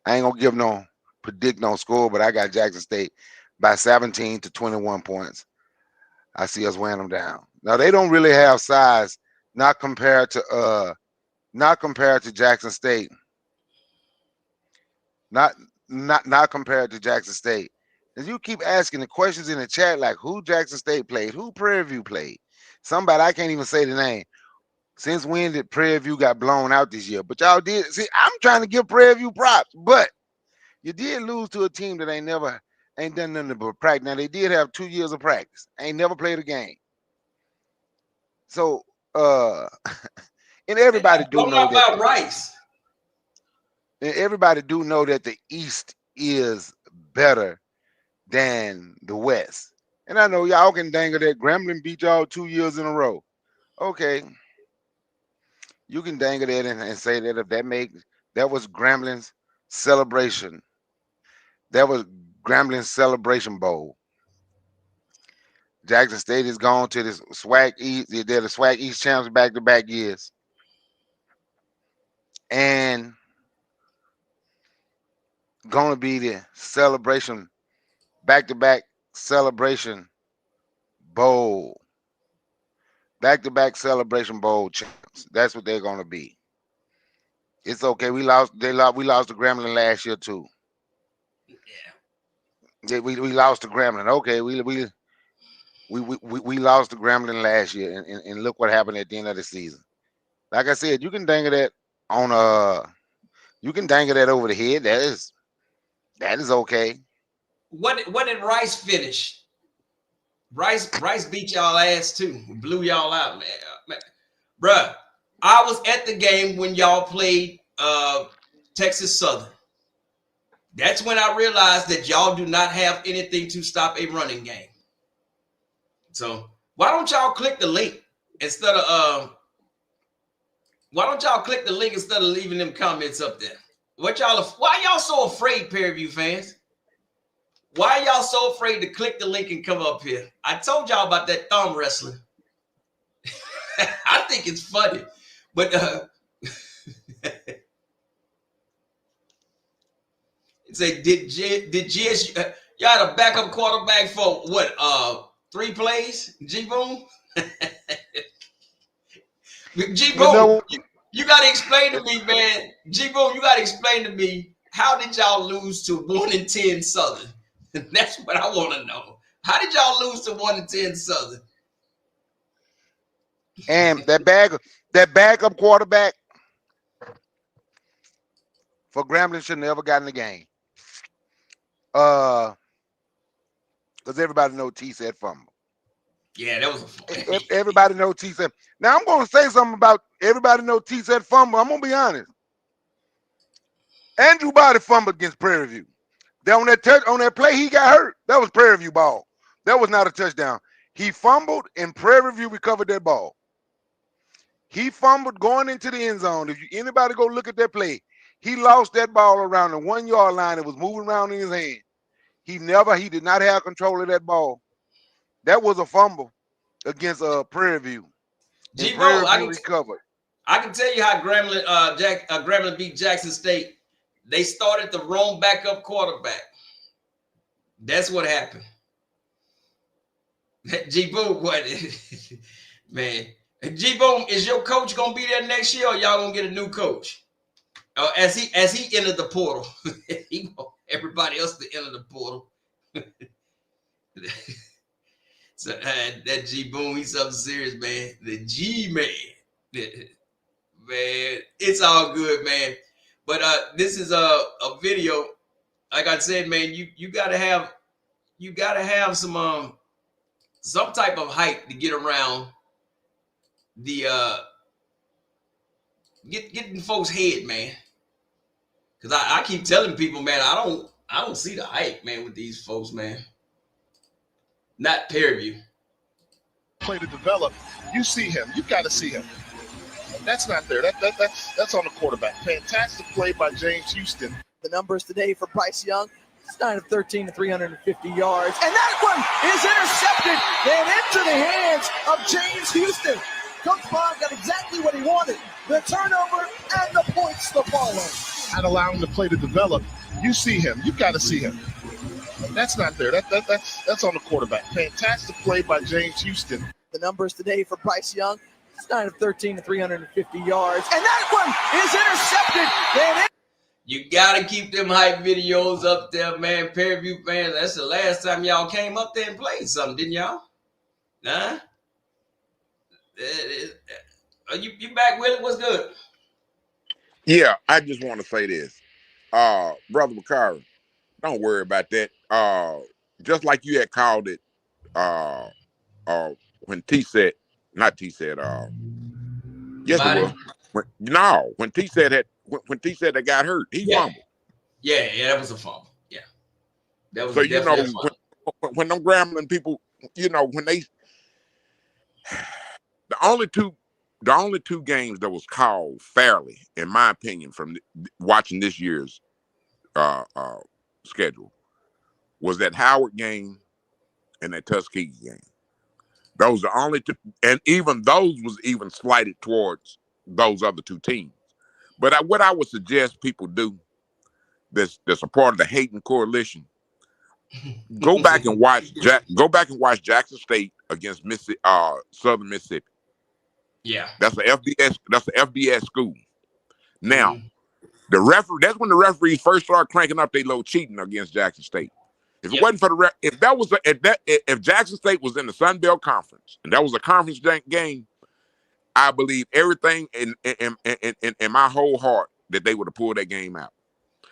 I ain't gonna predict no score, but I got Jackson State by 17 to 21 points. I see us wearing them down. Now they don't really have size, not compared to Jackson State. Not compared to Jackson State. As you keep asking the questions in the chat, like who Jackson State played, who Prairie View played, somebody I can't even say the name. Since when did Prairie View got blown out this year? But y'all did. See, I'm trying to give Prairie View props, but you did lose to a team that ain't done nothing but practice. Now they did have 2 years of practice. Ain't never played a game. So and everybody do I'm know not that about Rice. everybody do know that the East is better than the West. And I know y'all can dangle that Grambling beat y'all 2 years in a row. Okay. You can dangle that and say that if that was Grambling's celebration. That was Grambling's celebration bowl. Jackson State is gone to this SWAC East. They're the SWAC East champs back-to-back years. And going to be the celebration, back-to-back celebration bowl. Back-to-back celebration bowl champs. That's what they're going to be. It's okay. We lost to Grambling last year too. Yeah. We lost to Grambling. Okay, we lost to Grambling last year, and look what happened at the end of the season. Like I said, you can dangle that over the head. That is okay. What did Rice finish? Rice beat y'all ass too. Blew y'all out, man. Bruh, I was at the game when y'all played Texas Southern. That's when I realized that y'all do not have anything to stop a running game. So why don't y'all click the link instead of leaving them comments up there? Why y'all so afraid, Prairie View fans? Why y'all so afraid to click the link and come up here? I told y'all about that thumb wrestling. I think it's funny, but say did GSU y'all had a backup quarterback for what 3 plays? G-Boom? G-Boom, you got to explain to me, man. G-Boom, you got to explain to me, how did y'all lose to 1-10 Southern? That's what I want to know. How did y'all lose to 1-10 Southern? And that backup quarterback for Grambling should never got in the game. Because everybody know T said fumble. Yeah, that was a everybody know T said. Now I'm gonna say something about everybody know T said fumble. I'm gonna be honest. Andrew Body fumbled against Prairie View. On that play, he got hurt. That was Prairie View ball. That was not a touchdown. He fumbled and Prairie View recovered that ball. He fumbled going into the end zone. If anybody go look at that play, he lost that ball around the 1 yard line. It was moving around in his hand. He did not have control of that ball. That was a fumble against Prairie View. And G-Bo, Prairie View recovered. I can tell you how Grambling beat Jackson State. They started the wrong backup quarterback. That's what happened. G-Boom, what? Man. G-Boom, is your coach gonna be there next year, or y'all gonna get a new coach? As he entered the portal, he want everybody else to enter the portal. So that G-Boom, he's something serious, man. The G-Man. Man, it's all good, man. But this is a video. Like I said, man, you gotta have some type of hype to get around the get in folks' head, man. Cause I keep telling people, man, I don't see the hype, man, with these folks, man. Not Fairview. Play to develop. You see him. You got to see him. That's not there. That's on the quarterback. Fantastic play by James Houston. The numbers today for Bryce Young. It's 9 of 13 to 350 yards. And that one is intercepted and into the hands of James Houston. Coach Bond got exactly what he wanted. The turnover and the points to follow. And allow him to play to develop. You see him. You got to see him. That's not there. That's on the quarterback. Fantastic play by James Houston. The numbers today for Bryce Young. It's 9 of 13 to 350 yards. And that one is intercepted. And you got to keep them hype videos up there, man. Fairview fans, that's the last time y'all came up there and played something, didn't y'all? Huh? You back, Willie? What's good? Yeah, I just want to say this. Brother McCarry, don't worry about that. Just like you had called it when T said, not T said, yes Body? it was. When T said that got hurt, he fumbled. Yeah, that was a fumble. Yeah. That was so definitely when them Grambling people, when they the only two games that was called fairly, in my opinion, from watching this year's schedule, was that Howard game and that Tuskegee game. Those are the only two, and even those was even slighted towards those other two teams. But what I would suggest people do, that's a part of the Hayden Coalition, go back and watch Jackson State against Southern Mississippi. Yeah, that's the FBS. That's the FBS school. Now, the referee. That's when the referees first started cranking up their little cheating against Jackson State. If it wasn't for the if Jackson State was in the Sun Belt Conference and that was a conference game, I believe everything in my whole heart that they would have pulled that game out.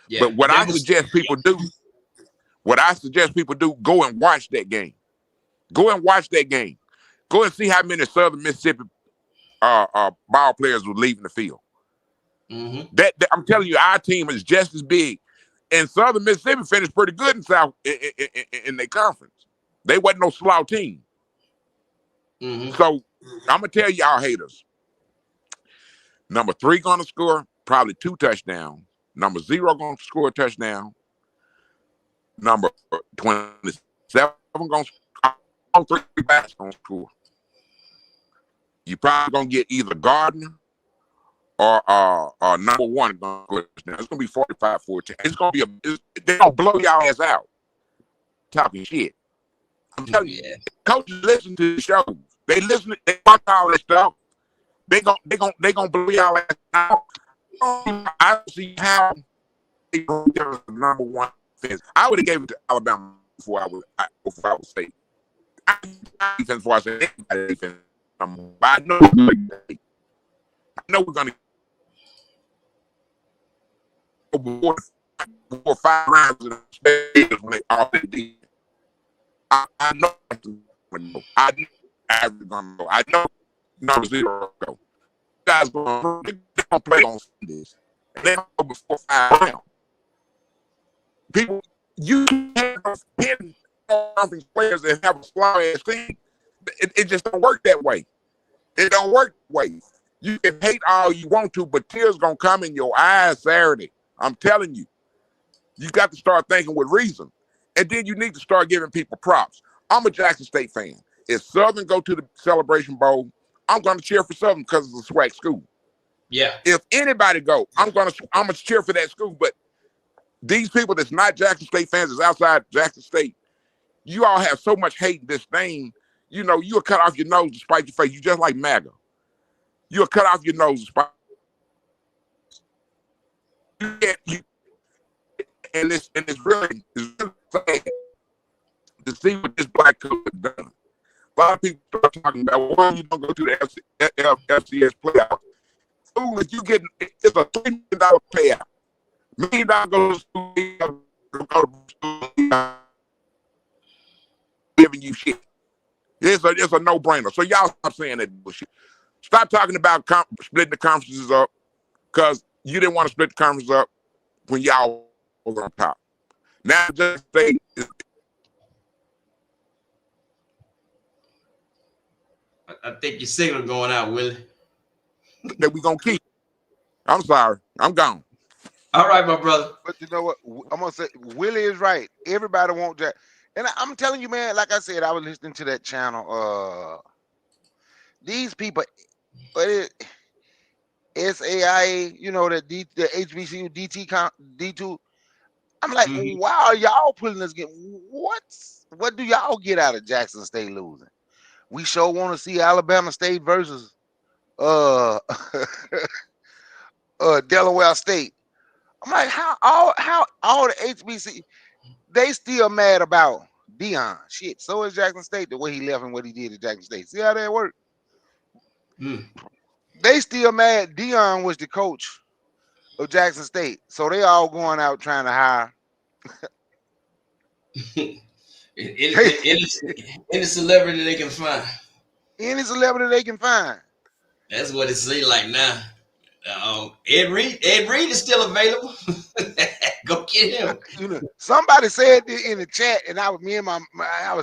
Yeah, but what I suggest people do, go and watch that game. Go and watch that game. Go and see how many Southern Mississippi ball players were leaving the field. Mm-hmm. That I'm telling you, our team is just as big. And Southern Mississippi finished pretty good in in their conference. They wasn't no slouch team. Mm-hmm. So I'm gonna tell y'all haters. Number 3 gonna score probably 2 touchdowns. Number 0 gonna score a touchdown. Number 27 gonna score. 3 backs gonna score. You probably gonna get either Gardner or number 1 gonna go touchdown. It's gonna be 45-14. It's gonna be they're gonna blow y'all ass out. Talking shit. I'm telling you, coaches listen to the shows. They listen. They watch all that stuff. They gonna blow y'all ass out. I don't see how they go there the number 1 defense. I would have gave it to Alabama before I would say. I defense before I said defense. I know we're gonna go before 5 rounds in the space when they all did. I know I gonna go. I know number 0 go. Guys gonna play on Sundays. And they go before 5 rounds. People, you have 10 conference players that have a slow ass team. It just don't work that way. It don't work that way. You can hate all you want to, but tears gonna come in your eyes Saturday. I'm telling you. You got to start thinking with reason. And then you need to start giving people props. I'm a Jackson State fan. If Southern go to the Celebration Bowl, I'm gonna cheer for Southern because it's a SWAC school. Yeah. If anybody go, I'm gonna cheer for that school. But these people that's not Jackson State fans, that's outside Jackson State, you all have so much hate and disdain. You know, you'll cut off your nose to spite your face. You just like MAGA. You'll cut off your nose to spite. And it's really sad to see what this black coach has done. A lot of people start talking about why you don't go to the FCS playoffs. Fool, if you get it's a $3 million payout. $1 million goes to giving you shit. It's a no-brainer. So y'all stop saying that bullshit. Stop talking about splitting the conferences up because you didn't want to split the conferences up when y'all was on top. Now just say I think your signal going out, Willie. that we gonna keep. I'm sorry. I'm gone. All right, my brother. But you know what? I'm gonna say Willie is right. Everybody wants that. And I'm telling you, man, like I said, I was listening to that channel. These people, SAIA, you know, the HBCU D2. I'm like, wow, y'all pulling us what do y'all get out of Jackson State losing? We sure want to see Alabama State versus Delaware State. I'm like, how all the HBC they still mad about Deion. Shit, so is Jackson State, the way he left and what he did at Jackson State. See how that worked? They still mad Deion was the coach of Jackson State. So they all going out trying to hire any celebrity they can find. Any celebrity they can find. That's what it seems like now. Ed Reed is still available. Go get him. You know, somebody said in the chat, and I was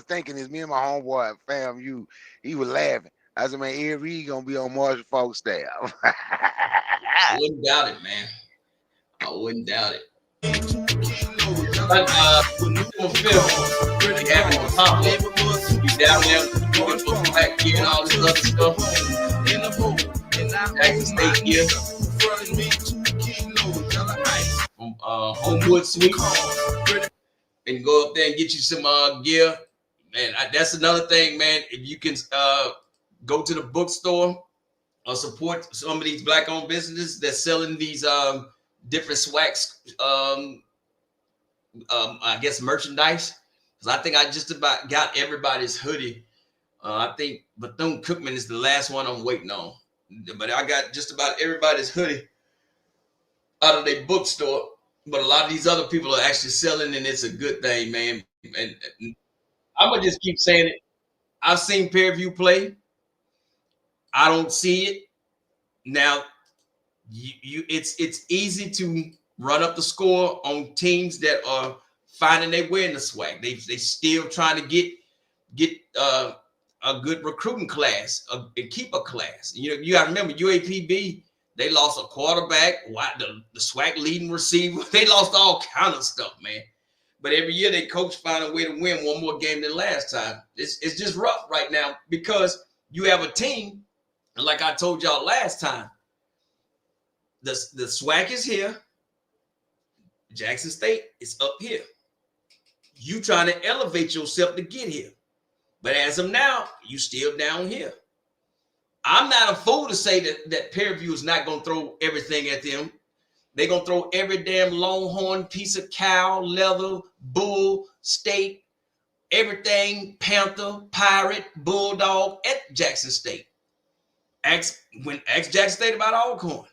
thinking it's me and my homeboy fam. He was laughing. I said, man, Ed Reed gonna be on Marshall Falk's staff. I wouldn't doubt it, man. I wouldn't doubt it. But on film, really having a pop up. You down there looking for black gear and all this other stuff. Jackson State gear. From Homewood Suite. And go up there and get you some gear. Man, that's another thing, man. If you can go to the bookstore or support some of these black-owned businesses that's selling these different SWACs, I guess merchandise. Because I think I just about got everybody's hoodie. I think Bethune-Cookman is the last one I'm waiting on. But I got just about everybody's hoodie out of their bookstore. But a lot of these other people are actually selling, and it's a good thing, man. And I'm going to just keep saying it. I've seen Fairview play. I don't see it. Now, it's easy to run up the score on teams that are finding their way in the SWAC. They still trying to get a good recruiting class and keep a class. You got to remember UAPB. They lost a quarterback, the SWAC leading receiver. They lost all kind of stuff, man. But every year they coach find a way to win one more game than last time. It's just rough right now because you have a team, like I told y'all last time. The SWAC is here. Jackson State is up here. You trying to elevate yourself to get here. But as of now, you still down here. I'm not a fool to say that Fairview is not going to throw everything at them. They're going to throw every damn Longhorn, piece of cow, leather, bull, state, everything, Panther, Pirate, Bulldog at Jackson State. Ask Jackson State about Alcorn.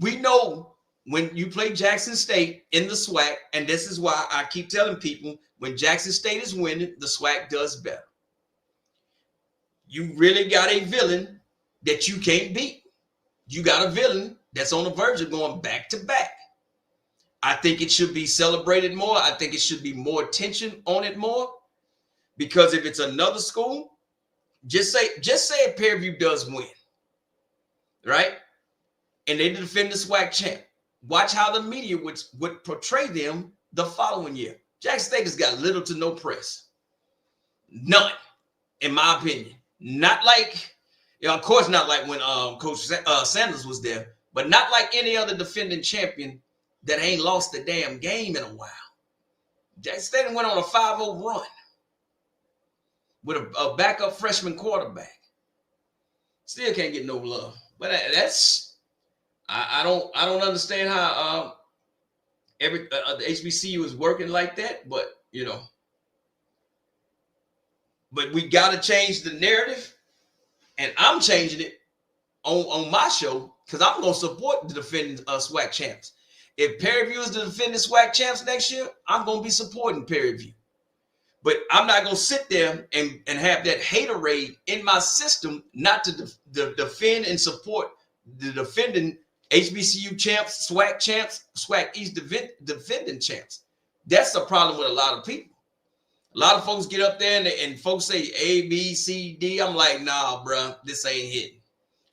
We know when you play Jackson State in the SWAC, and this is why I keep telling people, when Jackson State is winning, the SWAC does better. You really got a villain that you can't beat. You got a villain that's on the verge of going back to back. I think it should be celebrated more. I think it should be more attention on it more. Because if it's another school, just say if Fairview does win. right? And they defend the SWAC champ. Watch how the media would portray them the following year. Jackson State has got little to no press. None, in my opinion. Not like, of course, not like when Coach Sanders was there, but not like any other defending champion that ain't lost a damn game in a while. Jackson State went on a 5-0 run with a backup freshman quarterback. Still can't get no love. But that's I don't understand how the HBCU is working like that. But but we got to change the narrative, and I'm changing it on my show because I'm gonna support the defending SWAC champs. If Prairie View is the defending SWAC champs next year, I'm gonna be supporting Prairie View. But I'm not going to sit there and have that haterade in my system not to defend and support the defending HBCU champs, SWAC East defending champs. That's the problem with a lot of people. A lot of folks get up there and folks say A, B, C, D. I'm like, nah, bro, this ain't hitting.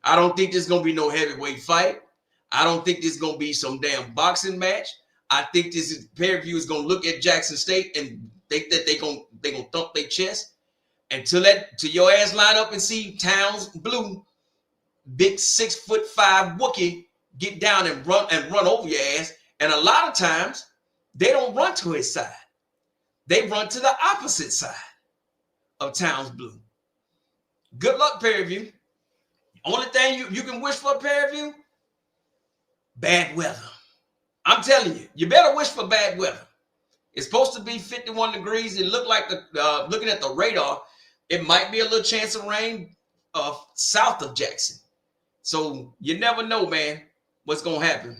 I don't think there's going to be no heavyweight fight. I don't think there's going to be some damn boxing match. I think Prairie View is going to look at Jackson State and think that they gonna thump their chest until your ass line up and see Towns Blue, big 6'5" Wookie, get down and run over your ass. And a lot of times they don't run to his side; they run to the opposite side of Towns Blue. Good luck, Prairie View. Only thing you can wish for, Prairie View, bad weather. I'm telling you, you better wish for bad weather. It's supposed to be 51 degrees. It looked like looking at the radar, it might be a little chance of rain south of Jackson. So you never know, man, what's gonna happen.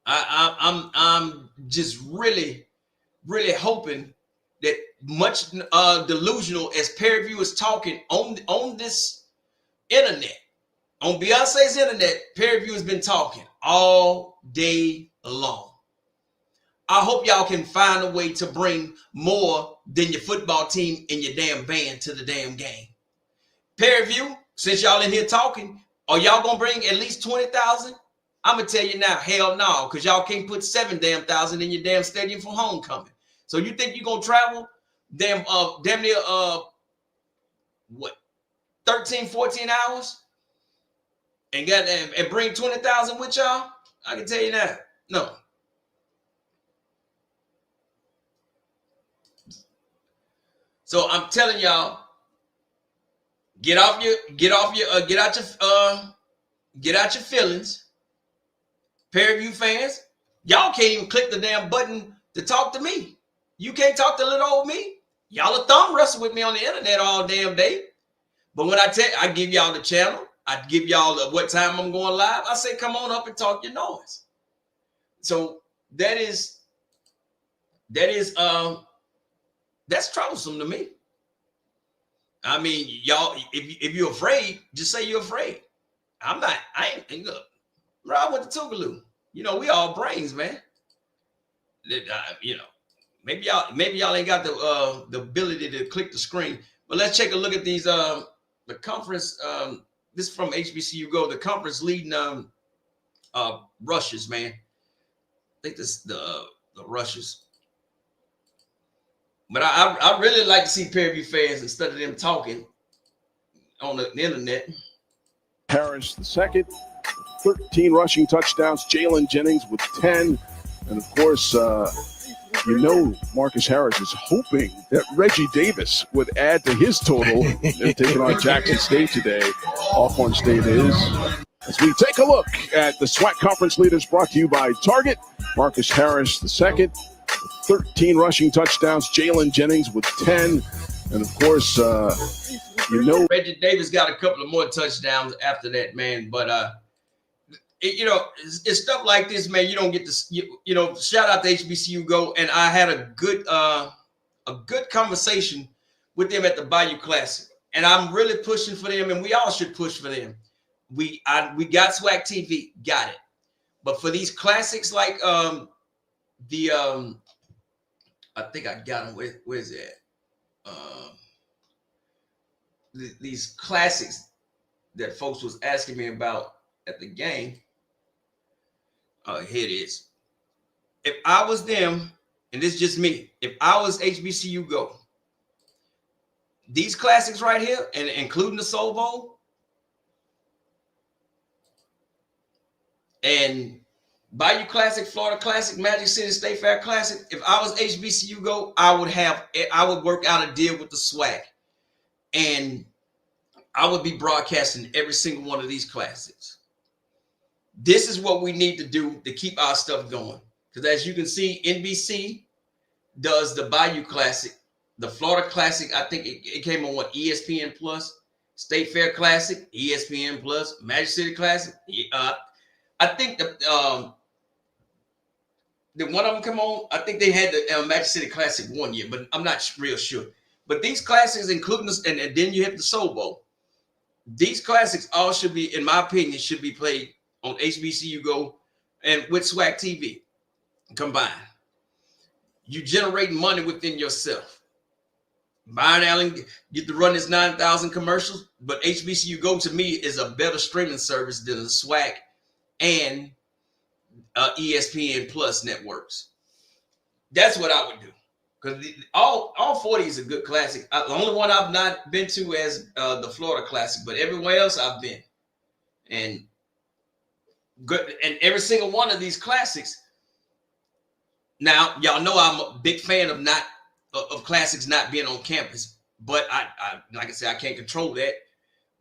I'm just really, really hoping that much delusional as Prairie View is talking on this internet, on Beyonce's internet, Prairie View has been talking all day long. I hope y'all can find a way to bring more than your football team and your damn band to the damn game. Prairie View, since y'all in here talking, are y'all gonna bring at least 20,000? I'm gonna tell you now, hell no, because y'all can't put 7,000 in your damn stadium for homecoming. So you think you're gonna travel damn near 13, 14 hours and bring 20,000 with y'all? I can tell you that. No. So I'm telling y'all, get out your feelings. Prairie View fans, y'all can't even click the damn button to talk to me. You can't talk to little old me. Y'all a thumb wrestle with me on the internet all damn day. But when I give y'all the channel, I give y'all what time I'm going live. I say, come on up and talk your noise. So that's troublesome to me. I mean, y'all, if you're afraid, just say you're afraid. I ain't, look, I went to Tougaloo. We all brains, man. Maybe y'all ain't got the ability to click the screen. But let's take a look at these, the conference, this is from HBCU Go, the conference leading rushes, man. I think this the rushes. But I really like to see Prairie View fans instead of them talking on the internet. Harris, the second, 13 rushing touchdowns. Jalen Jennings with 10. And, of course, Marcus Harris is hoping that Reggie Davis would add to his total. They're taking on Jackson State today. Alcorn State is. As we take a look at the SWAC conference leaders brought to you by Target. Marcus Harris, the second. 13 rushing touchdowns. Jalen Jennings with 10. And, of course, Reggie Davis got a couple of more touchdowns after that, man. But, it's stuff like this, man. You don't get to, shout out to HBCU Go. And I had a good conversation with them at the Bayou Classic. And I'm really pushing for them, and we all should push for them. We got SWAC TV, got it. But for these classics like I think I got them. Where's that? These classics that folks was asking me about at the game. Here it is. If I was them, and this is just me, if I was HBCU Go, these classics right here, and including the Soul Bowl, and Bayou Classic, Florida Classic, Magic City State Fair Classic, if I was HBCU Go, I would work out a deal with the SWAC, and I would be broadcasting every single one of these classics. This is what we need to do to keep our stuff going. Because as you can see, NBC does the Bayou Classic, the Florida Classic. I think it came on what, ESPN Plus, State Fair Classic, ESPN Plus, Magic City Classic. I think the one of them come on. I think they had the Magic City Classic one year, but I'm not real sure. But these classics, including this, and then you have the Soul Bowl. These classics all should be, in my opinion, should be played on HBCU Go and with SWAC TV combined. You generate money within yourself. Byron Allen get to run his 9,000 commercials, but HBCU Go to me is a better streaming service than the SWAC and ESPN Plus networks. That's what I would do. Because all 40 is a good classic. The only one I've not been to is the Florida Classic, but everywhere else I've been. And good, and every single one of these classics. Now, y'all know I'm a big fan of classics not being on campus, but I like I said, I can't control that.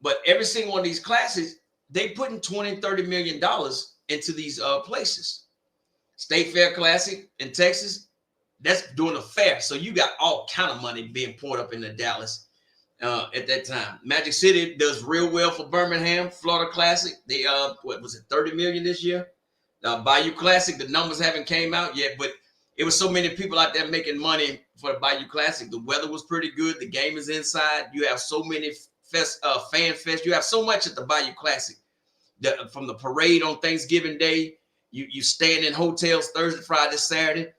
But every single one of these classics, they putting $20, $30 million into these places. State Fair Classic in Texas, that's doing a fair. So you got all kind of money being poured up into Dallas at that time. Magic City does real well for Birmingham. Florida Classic, they what was it, 30 million this year? Bayou Classic, the numbers haven't came out yet, but it was so many people out there making money for the Bayou Classic. The weather was pretty good. The game is inside. You have so many fan fest. You have so much at the Bayou Classic. From the parade on Thanksgiving Day, you staying in hotels Thursday, Friday, Saturday.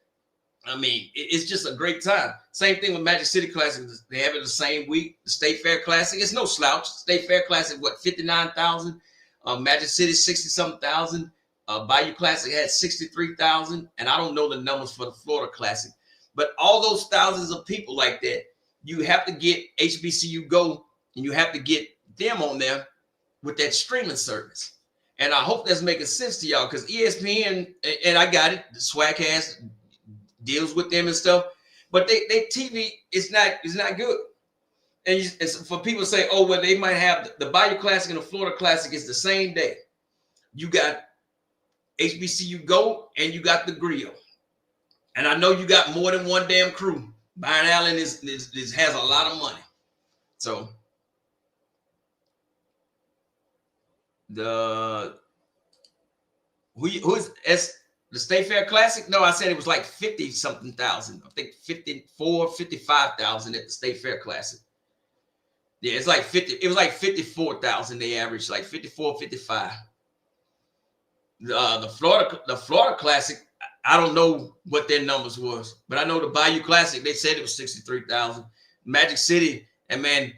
I mean, it's just a great time. Same thing with Magic City Classic. They have it the same week. The State Fair Classic, it's no slouch. State Fair Classic, what, 59,000? Magic City, 60-something thousand. Bayou Classic had 63,000. And I don't know the numbers for the Florida Classic. But all those thousands of people like that, you have to get HBCU Go, and you have to get them on there with that streaming service. And I hope that's making sense to y'all, because ESPN, and I got it, the SWAC has deals with them and stuff, but they TV is not good. And it's for people to say, oh, well, they might have the Bayou Classic and the Florida Classic is the same day. You got HBCU Go and you got the Grill. And I know you got more than one damn crew. Byron Allen has a lot of money. So the State Fair Classic? No, I said it was like 50-something thousand. I think 55,000 at the State Fair Classic. Yeah, it's like 50. It was like 54,000 they averaged, like 54, 55. The Florida Classic, I don't know what their numbers was, but I know the Bayou Classic, they said it was 63,000. Magic City, and man,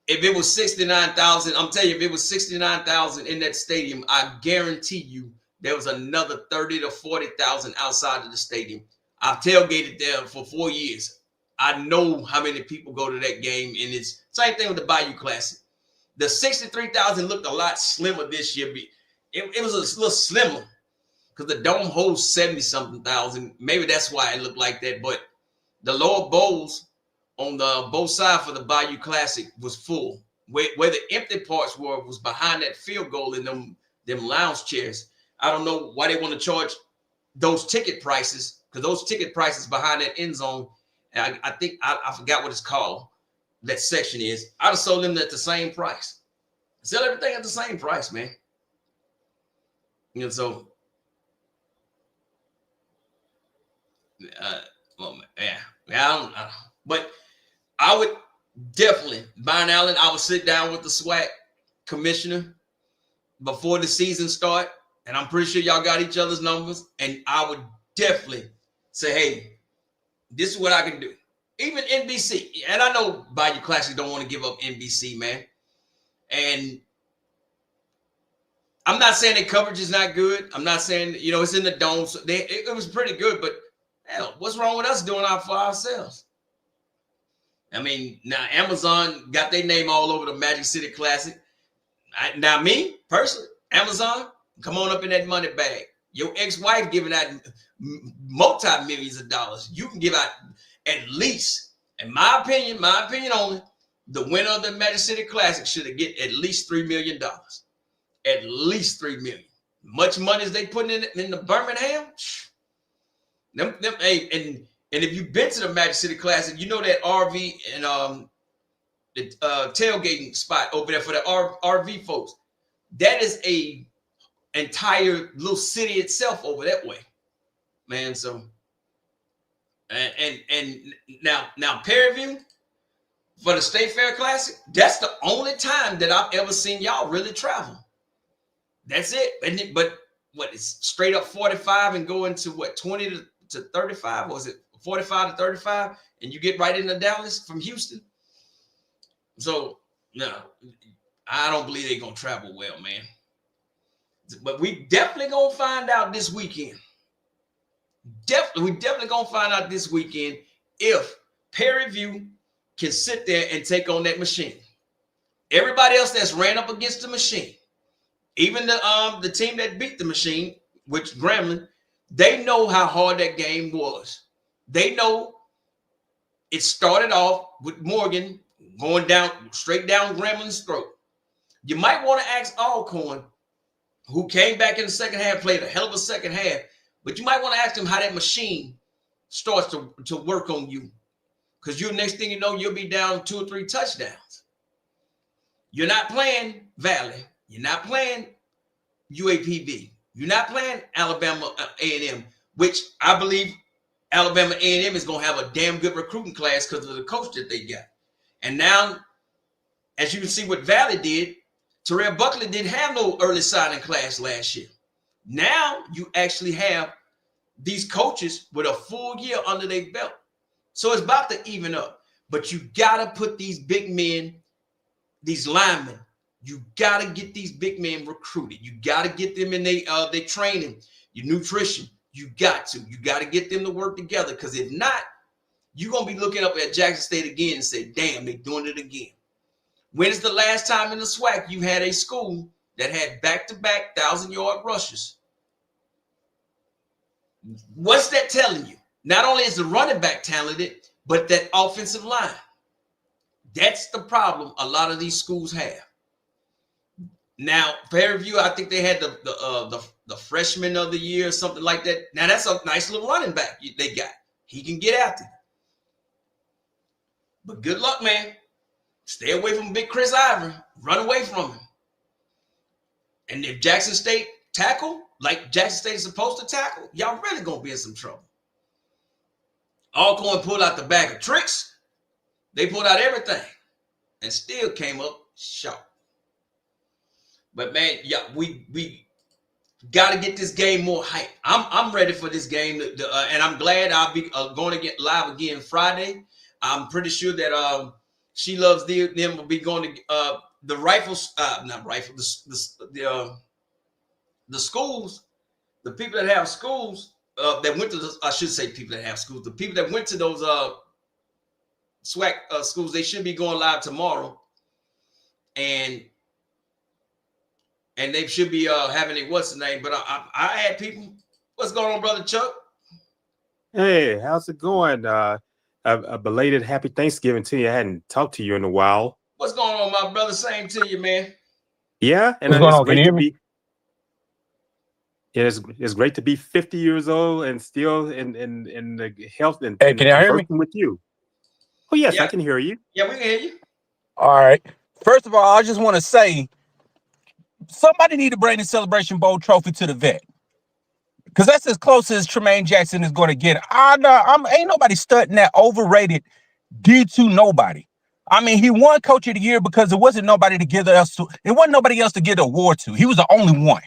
if it was 69,000, I'm telling you, if it was 69,000 in that stadium, I guarantee you there was another 30 to 40,000 outside of the stadium. I've tailgated there for 4 years. I know how many people go to that game, and it's same thing with the Bayou Classic. The 63,000 looked a lot slimmer this year. It was a little slimmer because the dome holds 70-something thousand. Maybe that's why it looked like that. But the lower bowls on the both sides for the Bayou Classic was full. Where the empty parts was behind that field goal in them lounge chairs. I don't know why they want to charge those ticket prices, because those ticket prices behind that end zone, and I think I forgot what it's called, that section is. I'd have sold them at the same price. Sell everything at the same price, man. You know, so I don't know. But I would definitely, Byron Allen, I would sit down with the SWAC commissioner before the season start, and I'm pretty sure y'all got each other's numbers, and I would definitely say, hey, this is what I can do. Even NBC, and I know Bayou Classic don't want to give up NBC, man. And I'm not saying their coverage is not good. I'm not saying, you know, it's in the dome. So it was pretty good, but hell, what's wrong with us doing it for ourselves? I mean, now Amazon got their name all over the Magic City Classic. Now me, personally, Amazon, come on up in that money bag. Your ex-wife giving out multi-millions of dollars. You can give out at least, in my opinion only, the winner of the Magic City Classic should have get at least $3 million. At least $3 million. Much money as they putting in the Birmingham. Hey, and if you've been to the Magic City Classic, you know that RV and the tailgating spot over there for the RV folks. That is a entire little city itself over that way, man. So and now Prairie View for the State Fair Classic, that's the only time that I've ever seen y'all really travel. That's it. But what, it's straight up 45 and go into what, 20 to 35, or is it 45 to 35, and you get right into Dallas from Houston? So no, I don't believe they're gonna travel well, man. But we definitely gonna find out this weekend. We definitely gonna find out this weekend if Prairie View can sit there and take on that machine. Everybody else that's ran up against the machine, even the team that beat the machine, which Grambling, they know how hard that game was. They know it started off with Morgan going down straight down Grambling's throat. You might want to ask Alcorn, who came back in the second half, played a hell of a second half, but you might want to ask him how that machine starts to work on you. Because you, next thing you know, you'll be down 2 or 3 touchdowns. You're not playing Valley. You're not playing UAPB. You're not playing Alabama A&M, which I believe Alabama A&M is going to have a damn good recruiting class because of the coach that they got. And now, as you can see what Valley did, Terrell Buckley didn't have no early signing class last year. Now you actually have these coaches with a full year under their belt. So it's about to even up. But you got to put these big men, these linemen, you got to get these big men recruited. You got to get them in their training, your nutrition. You got to get them to work together, because if not, you're going to be looking up at Jackson State again and say, damn, they're doing it again. When is the last time in the SWAC you had a school that had back-to-back 1,000-yard rushers? What's that telling you? Not only is the running back talented, but that offensive line. That's the problem a lot of these schools have. Now, Prairie View, I think they had the freshman of the year or something like that. Now, that's a nice little running back they got. He can get after you. But good luck, man. Stay away from Big Chris Ivory. Run away from him. And if Jackson State tackle like Jackson State is supposed to tackle, y'all really going to be in some trouble. Alcorn pulled out the bag of tricks. They pulled out everything and still came up short. But, man, yeah, we got to get this game more hype. I'm ready for this game, and I'm glad I'll be going to get live again Friday. I'm pretty sure that She Loves them will be going to the rifles, not rifles, the schools, the people that have schools that went to I should say people that have schools, the people that went to those SWAC schools, they should be going live tomorrow, and they should be having it. What's the name? But I had people. What's going on, brother Chuck? Hey, how's it going? A belated happy Thanksgiving to you. I hadn't talked to you in a while. What's going on, my brother? Same to you, man. Yeah, and what's going on? Can you hear me? It's great to be 50 years old and still in the health and Hey, can y'all hear me? with you. Oh yes, Yeah. I can hear you. Yeah, we can hear you. All right. First of all, I just want to say somebody need to bring the Celebration Bowl trophy to the vet, because that's as close as Tremaine Jackson is going to get. Ain't nobody studying that overrated D2 nobody. I mean, he won Coach of the Year because there wasn't nobody to give us to. It wasn't nobody else to give the award to. He was the only one.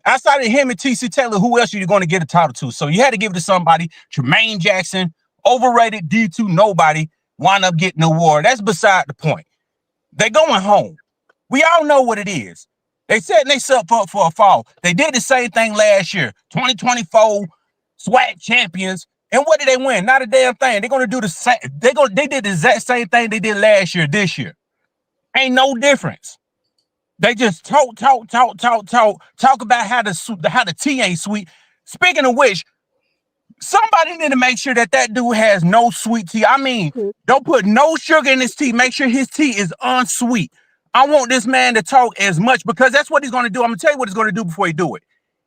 Outside of him and T.C. Taylor, who else are you going to get a title to? So you had to give it to somebody. Tremaine Jackson, overrated D2 nobody, wind up getting the award. That's beside the point. They're going home. We all know what it is. They setting themselves up for a fall. They did the same thing last year, 2024 SWAC champions. And what did they win? Not a damn thing. They're gonna do the same. They did the exact same thing they did last year, this year. Ain't no difference. They just talk about how the tea ain't sweet. Speaking of which, somebody need to make sure that dude has no sweet tea. I mean, don't put no sugar in his tea. Make sure his tea is unsweet. I want this man to talk as much because that's what he's going to do. I'm going to tell you what he's going to do before he do it.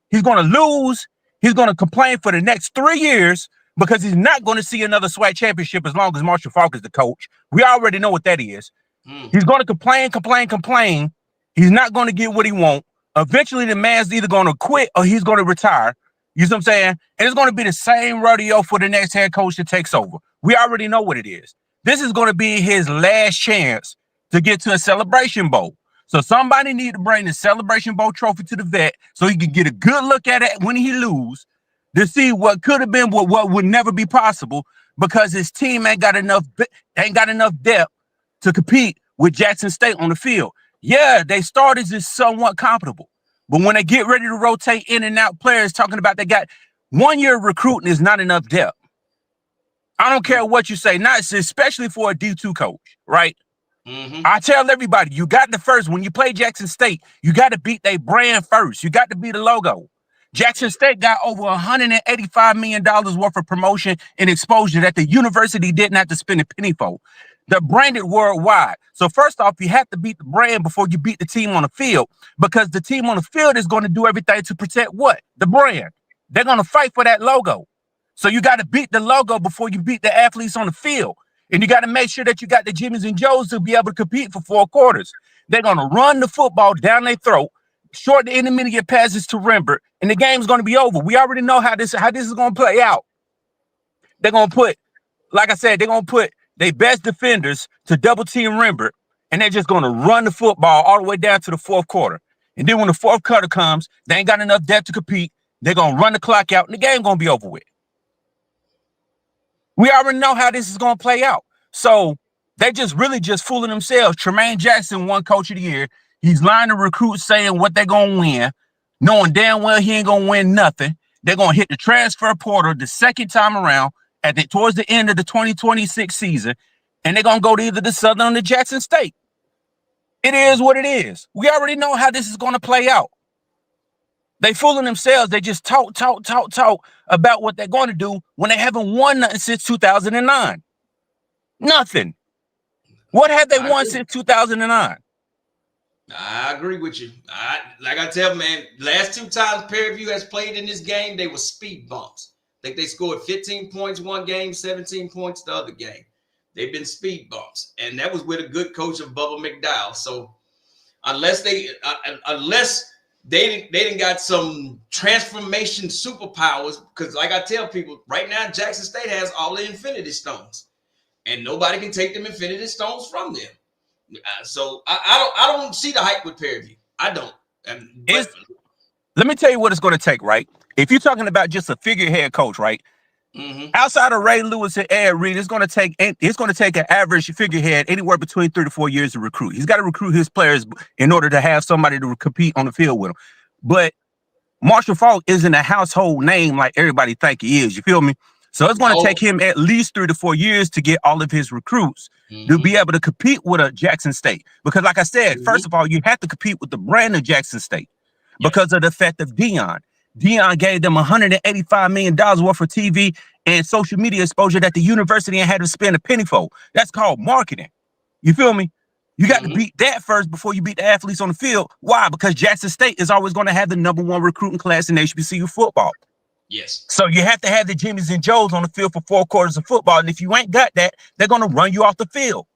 He's going to lose. He's going to complain for the next 3 years because he's not going to see another SWAC championship as long as Marshall Faulk is the coach. We already know what that is. He's going to complain. He's not going to get what he wants. Eventually, the man's either going to quit or he's going to retire. You see what I'm saying? And it's going to be the same rodeo for the next head coach that takes over. We already know what it is. This is going to be his last chance to get to a Celebration Bowl. So somebody need to bring the Celebration Bowl trophy to the vet so he can get a good look at it when he lose to see what could have been, what would never be possible because his team ain't got enough depth to compete with Jackson State on the field. Yeah, they started just somewhat comparable. But when they get ready to rotate in and out players talking about they got 1 year of recruiting is not enough depth. I don't care what you say, not especially for a D2 coach, right? I tell everybody, you got the first, when you play Jackson State, you got to beat their brand first. You got to beat the logo. Jackson State got over $185 million worth of promotion and exposure that the university didn't have to spend a penny for. They're branded worldwide. So first off, you have to beat the brand before you beat the team on the field because the team on the field is going to do everything to protect what? The brand. They're going to fight for that logo. So you got to beat the logo before you beat the athletes on the field. And you got to make sure that you got the Jimmys and Joes to be able to compete for 4 quarters. They're going to run the football down their throat, short the intermediate passes to Rembert, and the game's going to be over. We already know how this is going to play out. They're going to put, like I said, they're going to put their best defenders to double team Rembert, and they're just going to run the football all the way down to the 4th quarter. And then when the 4th quarter comes, they ain't got enough depth to compete. They're going to run the clock out, and the game going to be over with. We already know how this is going to play out. So they just fooling themselves. Tremaine Jackson won Coach of the Year. He's lying to recruits saying what they're going to win, knowing damn well he ain't going to win nothing. They're going to hit the transfer portal the second time around towards the end of the 2026 season, and they're going to go to either the Southern or the Jackson State. It is what it is. We already know how this is going to play out. They fooling themselves. They just talk about what they're going to do when they haven't won nothing since 2009. Nothing. What have they won since 2009? I agree with you. Like I tell man, last 2 times Prairie has played in this game, they were speed bumps. I think they scored 15 points one game, 17 points the other game. They've been speed bumps, and that was with a good coach of Bubba McDowell. So unless they didn't got some transformation superpowers, because like I tell people, right now Jackson State has all the Infinity Stones, and nobody can take them Infinity Stones from them. So I don't see the hype with Prairie View. I don't. Let me tell you what it's going to take, right? If you're talking about just a figurehead coach, right? Outside of Ray Lewis and Ed Reed, it's going to take an average figurehead anywhere between 3 to 4 years to recruit. He's got to recruit his players in order to have somebody to compete on the field with him. But Marshall Faulk isn't a household name like everybody think he is. You feel me? So it's going to take him at least 3 to 4 years to get all of his recruits to be able to compete with a Jackson State. Because like I said, first of all, you have to compete with the brand of Jackson State because of the effect of Deion. Deion gave them $185 million worth of TV and social media exposure that the university ain't had to spend a penny for. That's called marketing. You feel me? You got to beat that first before you beat the athletes on the field. Why? Because Jackson State is always going to have the #1 recruiting class in HBCU football. Yes. So you have to have the Jimmys and Joes on the field for 4 quarters of football. And if you ain't got that, they're going to run you off the field.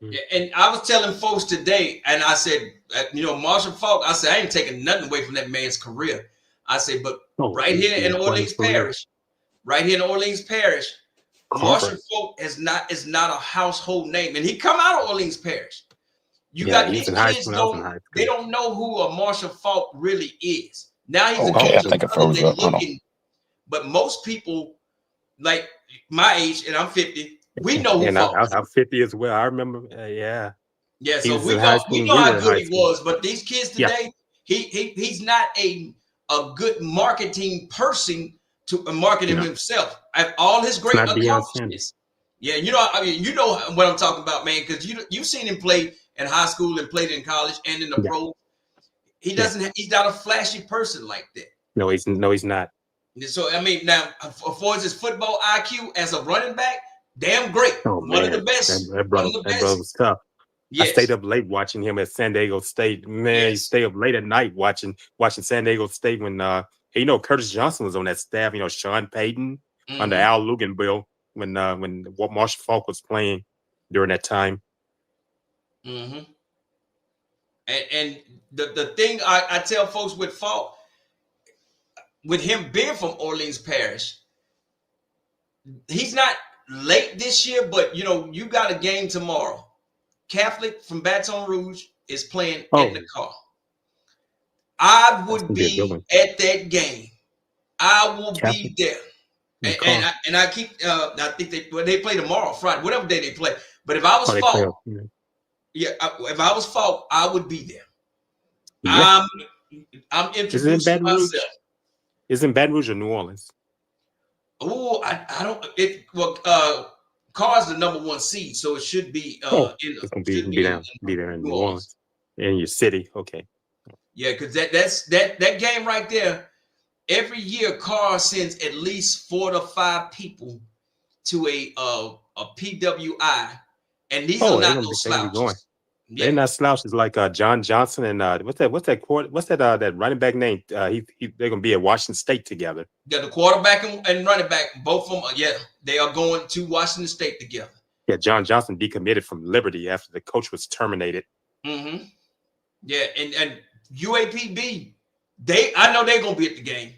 Yeah, and I was telling folks today, and I said, Marshall Faulk, I said, I ain't taking nothing away from that man's career. I said, but right here in Orleans Parish, Marshall Faulk is not a household name. And he come out of Orleans Parish. You got these kids, they don't know who a Marshall Faulk really is. Now he's a coach. But most people, like my age, and I'm 50, we know who Faulk is. I'm 50 as well. I remember, Yeah, He so was in high school. we know We how were in good high he school. was, but these kids today, he's not a good marketing person to market him No, himself. All his it's great not Deion Sanders. accomplishments. Yeah, you know, I mean, you know what I'm talking about, man, because you've seen him play in high school and played in college and in the Yeah. pros. He's not a flashy person like that. No, he's not. So I mean, now for his football IQ as a running back, damn great. Oh One of the man, best. that One brother, of the that brother best. was tough. I Yes. stayed up late watching him at San Diego State. Man, you stay up late at night watching San Diego State when you know, Curtis Johnson was on that staff. You know, Sean Payton under Al Luginbill when Marshall Faulk was playing during that time. Mm-hmm. And the thing I tell folks with Faulk, with him being from Orleans Parish, he's not late this year, but you know, you got a game tomorrow. Catholic from Baton Rouge is playing in the car. I would be at that game. I will be there. And I keep I think they play tomorrow, Friday, whatever day they play. But if I was Faulk, if I was Faulk, I would be there. Yeah. I'm introducing myself. Is it Baton Rouge or New Orleans? Oh, I don't. Carr's the number 1 seed, so it should be. It's gonna be there in New Orleans, in your city. Okay. Yeah, because that game right there. Every year, Carr sends at least 4 to 5 people to a PWI, and these are not no slouches. They're not slouches like John Johnson and what's that running back name? They're gonna be at Washington State together. Yeah, the quarterback and running back, both of them. Yeah, they are going to Washington State together. Yeah, John Johnson decommitted from Liberty after the coach was terminated. Mm-hmm. Yeah, and UAPB, I know they're gonna be at the game.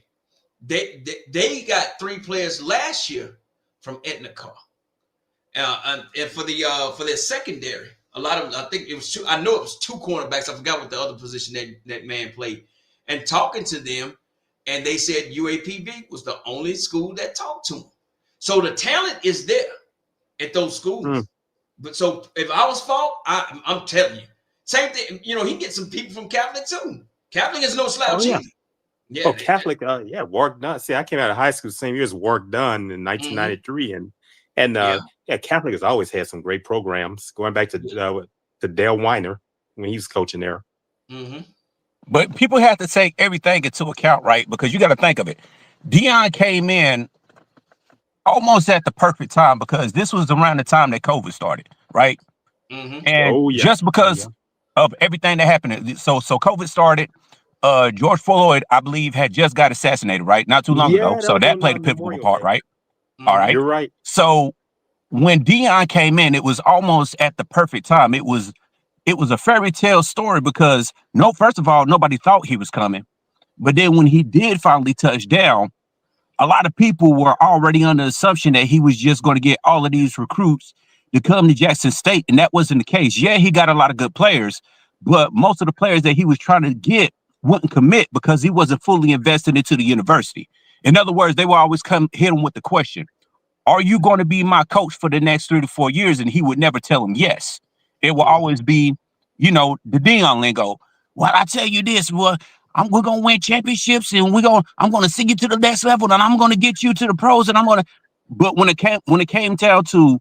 They got 3 players last year from Etna Carr, and for their secondary. A lot of them, I think it was 2. I know it was 2 cornerbacks. I forgot what the other position that man played. And talking to them, and they said UAPB was the only school that talked to him. So the talent is there at those schools. But so if I was Faulk, I'm telling you, same thing. You know, he gets some people from Catholic too. Catholic is no slouch either. Yeah, Catholic. Wark Dunn. See, I came out of high school the same year as Wark Dunn in 1993, and Catholic has always had some great programs, going back to Dale Weiner when he was coaching there. Mm-hmm. But people have to take everything into account, right? Because you got to think of it. Deion came in almost at the perfect time because this was around the time that COVID started, right? Mm-hmm. And just because of everything that happened, so COVID started. George Floyd, I believe, had just got assassinated, right? Not too long ago. So that played a pivotal part, right? Mm-hmm. All right. You're right. So when Deion came in, it was almost at the perfect time. It was a fairy tale story because first of all, nobody thought he was coming. But then when he did finally touch down, a lot of people were already under the assumption that he was just going to get all of these recruits to come to Jackson State. And that wasn't the case. Yeah, he got a lot of good players, but most of the players that he was trying to get wouldn't commit because he wasn't fully invested into the university. In other words, they will always hit him with the question, are you going to be my coach for the next 3 to 4 years? And he would never tell him yes. It will always be, the Deion lingo. Well, I tell you this, we're going to win championships and I'm going to see you to the next level and I'm going to get you to the pros and but when it came down to,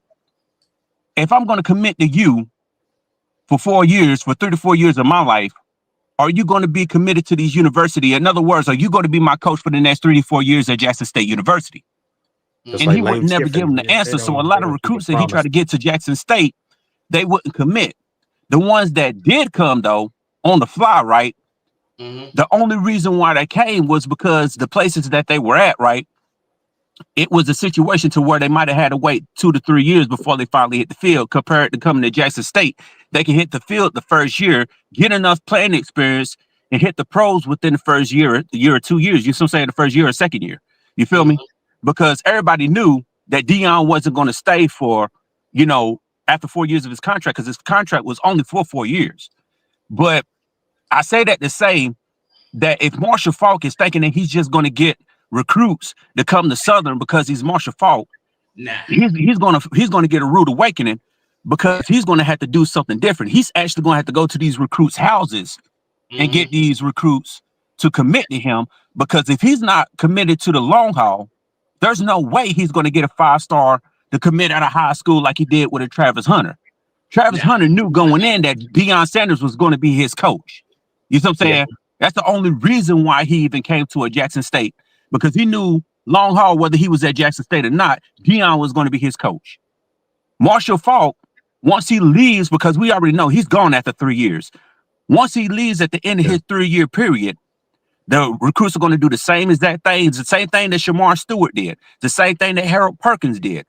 if I'm going to commit to you for 4 years, for 3 to 4 years of my life, are you going to be committed to these university? In other words, are you going to be my coach for the next 3 to 4 years at Jackson State University? And he would never give him the answer. So a lot of recruits that he tried to get to Jackson State, they wouldn't commit. The ones that did come, though, on the fly, right? Mm-hmm. The only reason why they came was because the places that they were at, right? It was a situation to where they might have had to wait 2 to 3 years before they finally hit the field. Compared to coming to Jackson State, they can hit the field the first year, get enough playing experience, and hit the pros within the first year or 2 years. You know what I'm saying? The first year or second year. You feel me? Because everybody knew that Deion wasn't going to stay for, after 4 years of his contract, because his contract was only for 4 years. But I say that to say that if Marshall Faulk is thinking that he's just going to get recruits to come to Southern because he's Marshall Faulk, nah, he's going to get a rude awakening, because he's going to have to do something different. He's actually going to have to go to these recruits' houses and get these recruits to commit to him, because if he's not committed to the long haul, there's no way he's going to get a 5-star to commit out of high school like he did with a Travis Hunter. Travis Hunter knew going in that Deion Sanders was going to be his coach. You know what I'm saying? Yeah. That's the only reason why he even came to a Jackson State, because he knew long haul, whether he was at Jackson State or not, Deion was going to be his coach. Marshall Faulk, once he leaves, because we already know he's gone after 3 years. Once he leaves at the end of his 3-year period, the recruits are going to do the same exact things, the same thing that Shamar Stewart did, the same thing that Harold Perkins did.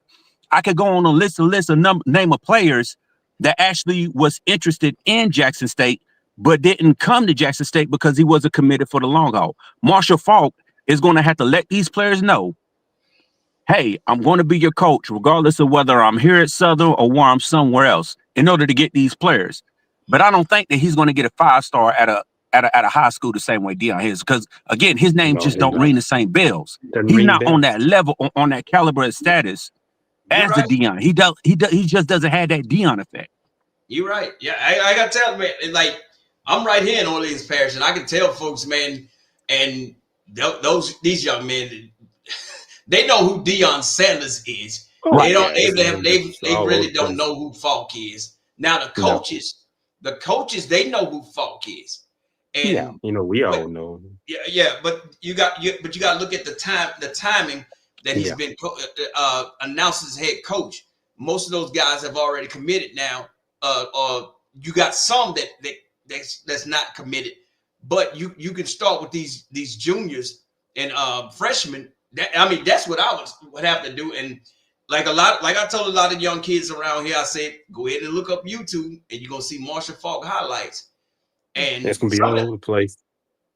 I could go on a list of name of players that actually was interested in Jackson State, but didn't come to Jackson State because he wasn't committed for the long haul. Marshall Faulk is going to have to let these players know, hey, I'm going to be your coach, regardless of whether I'm here at Southern or where I'm somewhere else, in order to get these players. But I don't think that he's going to get a 5-star at a high school the same way Deion is, because again, his name just don't ring the same bells. He's not on that level, on that caliber of status as the Deion. He just doesn't have that Deion effect. You're right. Yeah, I got to tell, man, like, I'm right here in Orleans Parish, and I can tell folks, man, and these young men, they know who Deion Sanders is. Right. They really don't know who Faulk is. Now the coaches, they know who Faulk is. And we all know. Yeah, but you got to look at the timing that he's been announced as head coach. Most of those guys have already committed now. You got some that's not committed, but you can start with these juniors and freshmen. That's what I would have to do. And like I told a lot of young kids around here, I said, go ahead and look up YouTube, and you're gonna see Marshall Faulk highlights. And it's gonna be all over the place.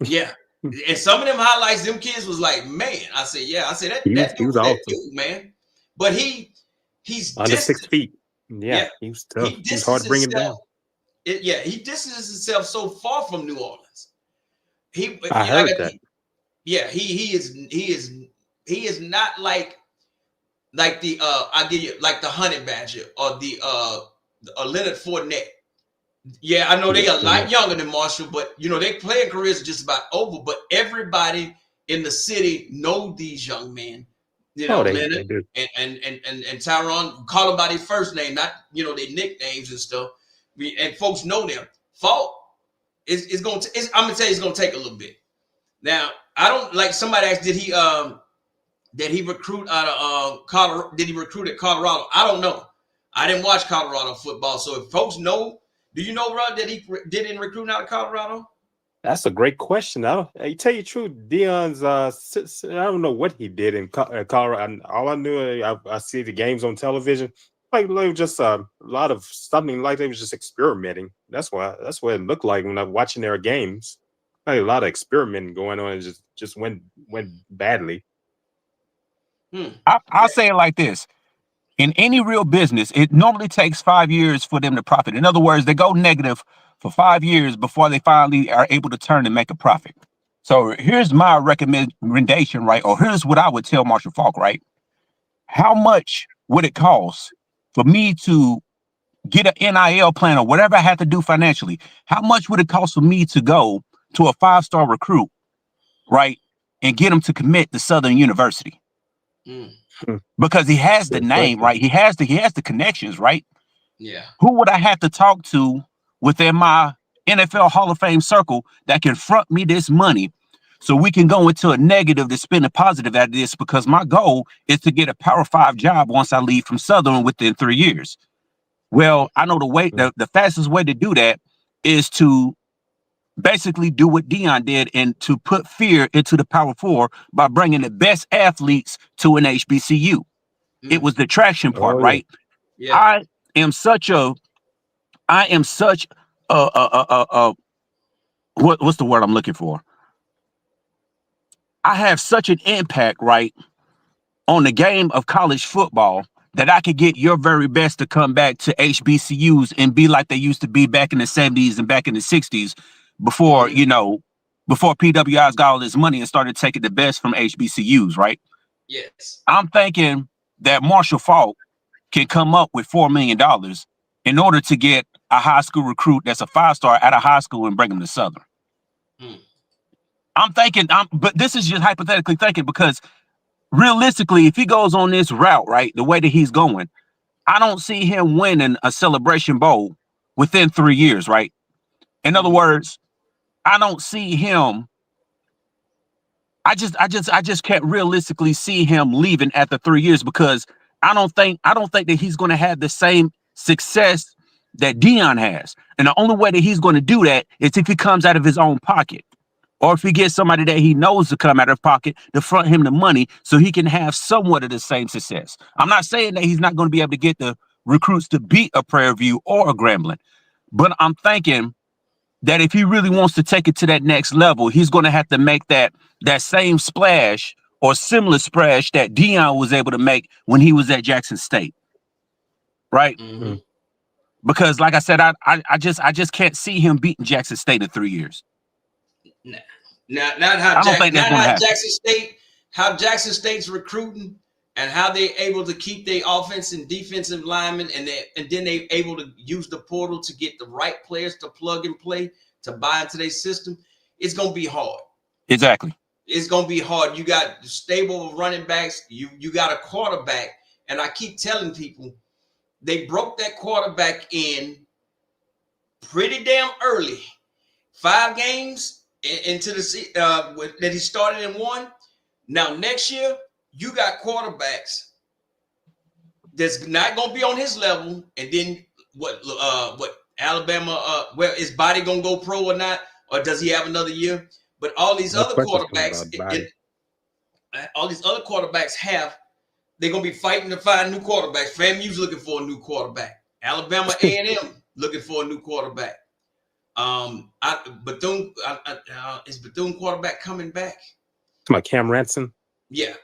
Yeah. And some of them highlights, them kids was like, man. I said, yeah. I said that dude, awesome. That dude, man. But he's under 6 feet. Yeah, he was tough. It's hard to bring him down. He distances himself so far from New Orleans. I heard that. He is not like the I give you like the Honey Badger or the Leonard Fournette. Yeah, I know they are a lot younger than Marshall, but their playing careers are just about over. But everybody in the city know these young men. Leonard and Tyron, call them by their first name, not their nicknames and stuff. And folks know them. Faulk is going to. I'm gonna tell you, it's going to take a little bit. Now, I don't like somebody asked, did he recruit out of Colorado? Did he recruit at Colorado? I don't know. I didn't watch Colorado football, so if folks know. Do you know, Rod, that he didn't recruit out of Colorado? That's a great question. I tell you the truth, Deion's. I don't know what he did in Colorado. All I knew, I see the games on television. Like they were just a lot of something like they was just experimenting. That's what it looked like when I'm watching their games. Like a lot of experimenting going on. It just went badly. I'll say it like this. In any real business, it normally takes 5 years for them to profit. In other words, they go negative for 5 years before they finally are able to turn and make a profit. So here's my recommendation, right? Or here's what I would tell Marshall Faulk, right? How much would it cost for me to get an NIL plan or whatever I have to do financially? How much would it cost for me to go to a 5-star recruit, right? And get him to commit to Southern University? Because he has the name, right? He has the connections, right? Yeah. Who would I have to talk to within my NFL Hall of Fame circle that can front me this money so we can go into a negative to spin a positive out of this? Because my goal is to get a Power 5 job once I leave from Southern within 3 years. Well, I know the fastest way to do that is to basically do what Deion did and to put fear into the Power 4 by bringing the best athletes to an HBCU. It was the traction part, right? Yeah. I am such a what's the word I'm looking for? I have such an impact, right, on the game of college football that I could get your very best to come back to HBCUs and be like they used to be back in the 70s and back in the 60s before, before PWI's got all this money and started taking the best from HBCUs, right? Yes. I'm thinking that Marshall Faulk can come up with $4 million in order to get a high school recruit that's a 5-star at a high school and bring him to Southern. I'm thinking, but this is just hypothetically thinking, because realistically, if he goes on this route, right, the way that he's going, I don't see him winning a Celebration Bowl within 3 years, right? In other words, I don't see him. I just can't realistically see him leaving after 3 years, because I don't think that he's going to have the same success that Deion has. And the only way that he's going to do that is if he comes out of his own pocket, or if he gets somebody that he knows to come out of pocket to front him the money so he can have somewhat of the same success. I'm not saying that he's not going to be able to get the recruits to beat a Prairie View or a Grambling, but I'm thinking that if he really wants to take it to that next level, he's going to have to make that same splash or similar splash that Deion was able to make when he was at Jackson State. Right? Mm-hmm. Because like I said, I just can't see him beating Jackson State in 3 years. Not how Jackson State's recruiting and how they're able to keep their offense and defensive linemen, and then they're able to use the portal to get the right players to plug and play to buy into their system. It's gonna be hard. Exactly. It's gonna be hard. You got stable running backs. You got a quarterback, and I keep telling people they broke that quarterback in pretty damn early. 5 games into the that he started and won. Now next year you got quarterbacks that's not gonna be on his level, and then what Alabama? Well, is Body gonna go pro or not, or does he have another year? But all these other quarterbacks, they're gonna be fighting to find new quarterbacks. FAMU's looking for a new quarterback. Alabama A&M looking for a new quarterback. Is Bethune quarterback coming back? My Cam Ransom. Yeah.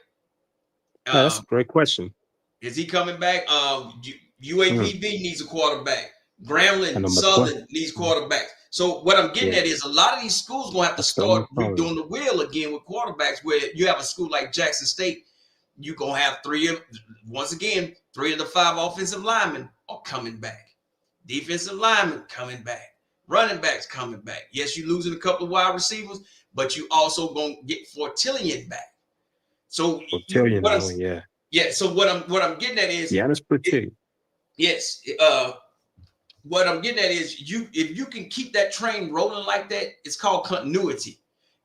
That's a great question. Is he coming back? UAPB needs a quarterback. Grambling, Southern needs quarterbacks. So what I'm getting at is a lot of these schools gonna have to start redoing the wheel again with quarterbacks. Where you have a school like Jackson State, you're gonna have 3 of the 5 offensive linemen are coming back. Defensive linemen coming back. Running backs coming back. Yes, you're losing a couple of wide receivers, but you also gonna get Fortillion back. So Fortillion, So what I'm getting at is that's pretty. Yes. What I'm getting at is if you can keep that train rolling like that, it's called continuity.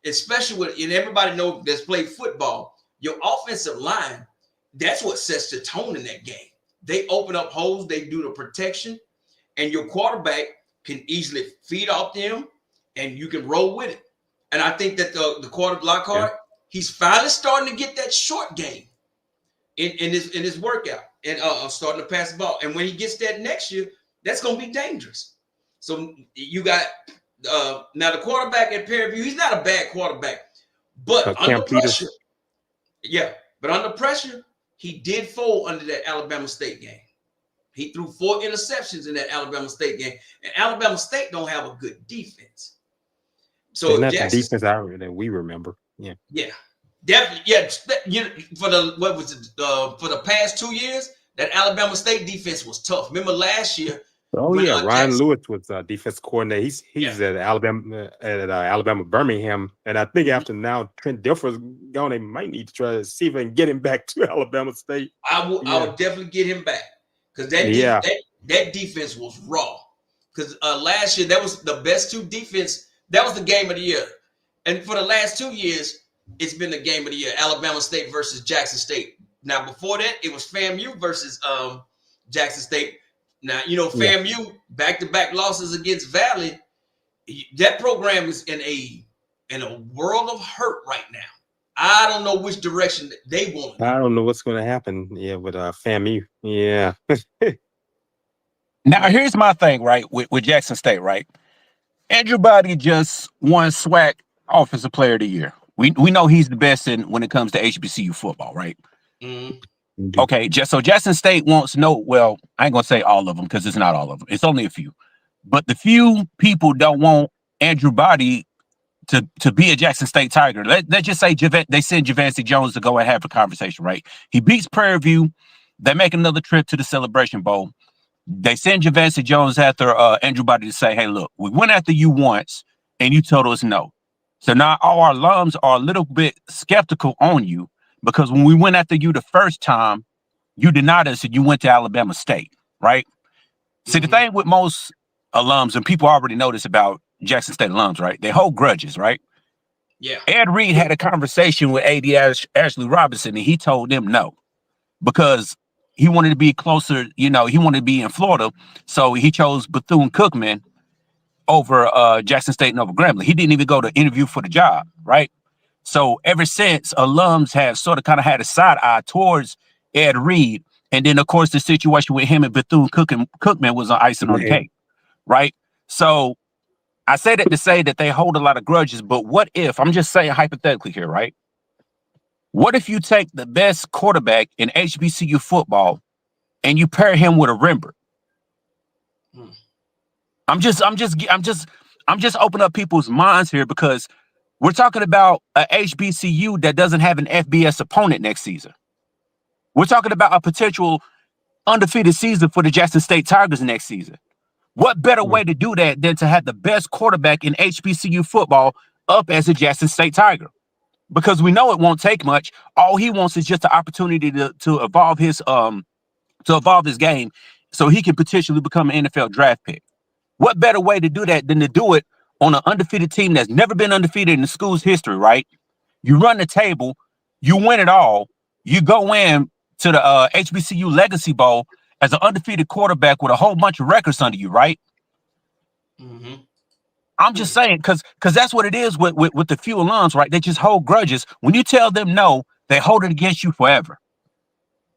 Especially and everybody knows that's played football. Your offensive line, that's what sets the tone in that game. They open up holes, they do the protection, and your quarterback can easily feed off them, and you can roll with it. And I think that the quarterback Lockhart, he's finally starting to get that short game in his workout and starting to pass the ball. And when he gets that next year, that's going to be dangerous. So you got now the quarterback at Prairie View. He's not a bad quarterback, but under pressure, but under pressure, he did fold under that Alabama State game. He threw 4 interceptions in that Alabama State game, and Alabama State don't have a good defense. So that's the defense that we remember. Definitely. For the past 2 years, that Alabama State defense was tough. Remember last year? Ryan Lewis was defense coordinator. He's at Alabama Birmingham, and I think after now Trent Dilfer's gone, they might need to try to see if they can get him back to Alabama State. I would definitely get him back. Because that defense was raw. Because last year, that was the best 2 defense. That was the game of the year. And for the last 2 years, it's been the game of the year. Alabama State versus Jackson State. Now, before that, it was FAMU versus Jackson State. Now, FAMU, back-to-back losses against Valley. That program is in a world of hurt right now. I don't know which direction they want. I don't know what's going to happen. With FAMU. Yeah. Now here's my thing, right? With Jackson State, right? Andrew Body just won SWAC Offensive Player of the Year. We know he's the best when it comes to HBCU football, right? Mm-hmm. Okay, so Jackson State wants well, I ain't gonna say all of them because it's not all of them. It's only a few, but the few people don't want Andrew Body to be a Jackson State Tiger. Let's just say they send Javancy Jones to go and have a conversation, right? He beats Prairie View. They make another trip to the Celebration Bowl. They send Javante Jones after Andrew Body to say, hey, look, we went after you once and you told us no. So now all our alums are a little bit skeptical on you because when we went after you the first time, you denied us and you went to Alabama State, right? See, the thing with most alums, and people already know this about Jackson State alums, right? They hold grudges, right? Yeah. Ed Reed had a conversation with AD Ashley Robinson, and he told them no because he wanted to be closer, he wanted to be in Florida. So he chose Bethune-Cookman over Jackson State and over Grambling. He didn't even go to interview for the job, right? So ever since, alums have sort of kind of had a side eye towards Ed Reed. And then, of course, the situation with him and Bethune-Cookman was on icing on the cake, right? So I say that to say that they hold a lot of grudges, but what if, I'm just saying hypothetically here, right? What if you take the best quarterback in HBCU football and you pair him with a Rembert? I'm just opening up people's minds here because we're talking about a HBCU that doesn't have an FBS opponent next season. We're talking about a potential undefeated season for the Jackson State Tigers next season. What better way to do that than to have the best quarterback in HBCU football up as a Jackson State Tiger? Because we know it won't take much. All he wants is just an opportunity to evolve his game so he can potentially become an NFL draft pick. What better way to do that than to do it on an undefeated team that's never been undefeated in the school's history, right? You run the table, you win it all, you go in to the HBCU Legacy Bowl as an undefeated quarterback with a whole bunch of records under you, right? I'm just saying, because that's what it is with the few alums, right? They just hold grudges. When you tell them no, they hold it against you forever.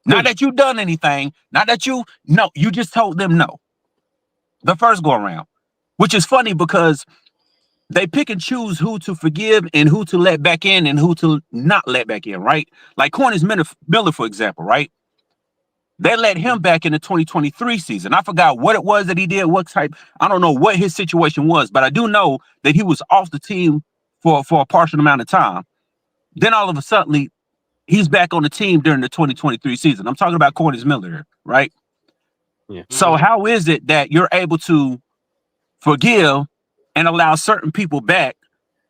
Not that you've done anything, you just told them no. The first go around, which is funny because they pick and choose who to forgive and who to let back in and who to not let back in, right? Like Cornelius Miller, for example, right? They let him back in the 2023 season. I forgot what it was that he did, I don't know what his situation was, but I do know that he was off the team for a partial amount of time. Then all of a sudden, he's back on the team during the 2023 season. I'm talking about Cornelius Miller here, right? Yeah. So how is it that you're able to forgive and allow certain people back,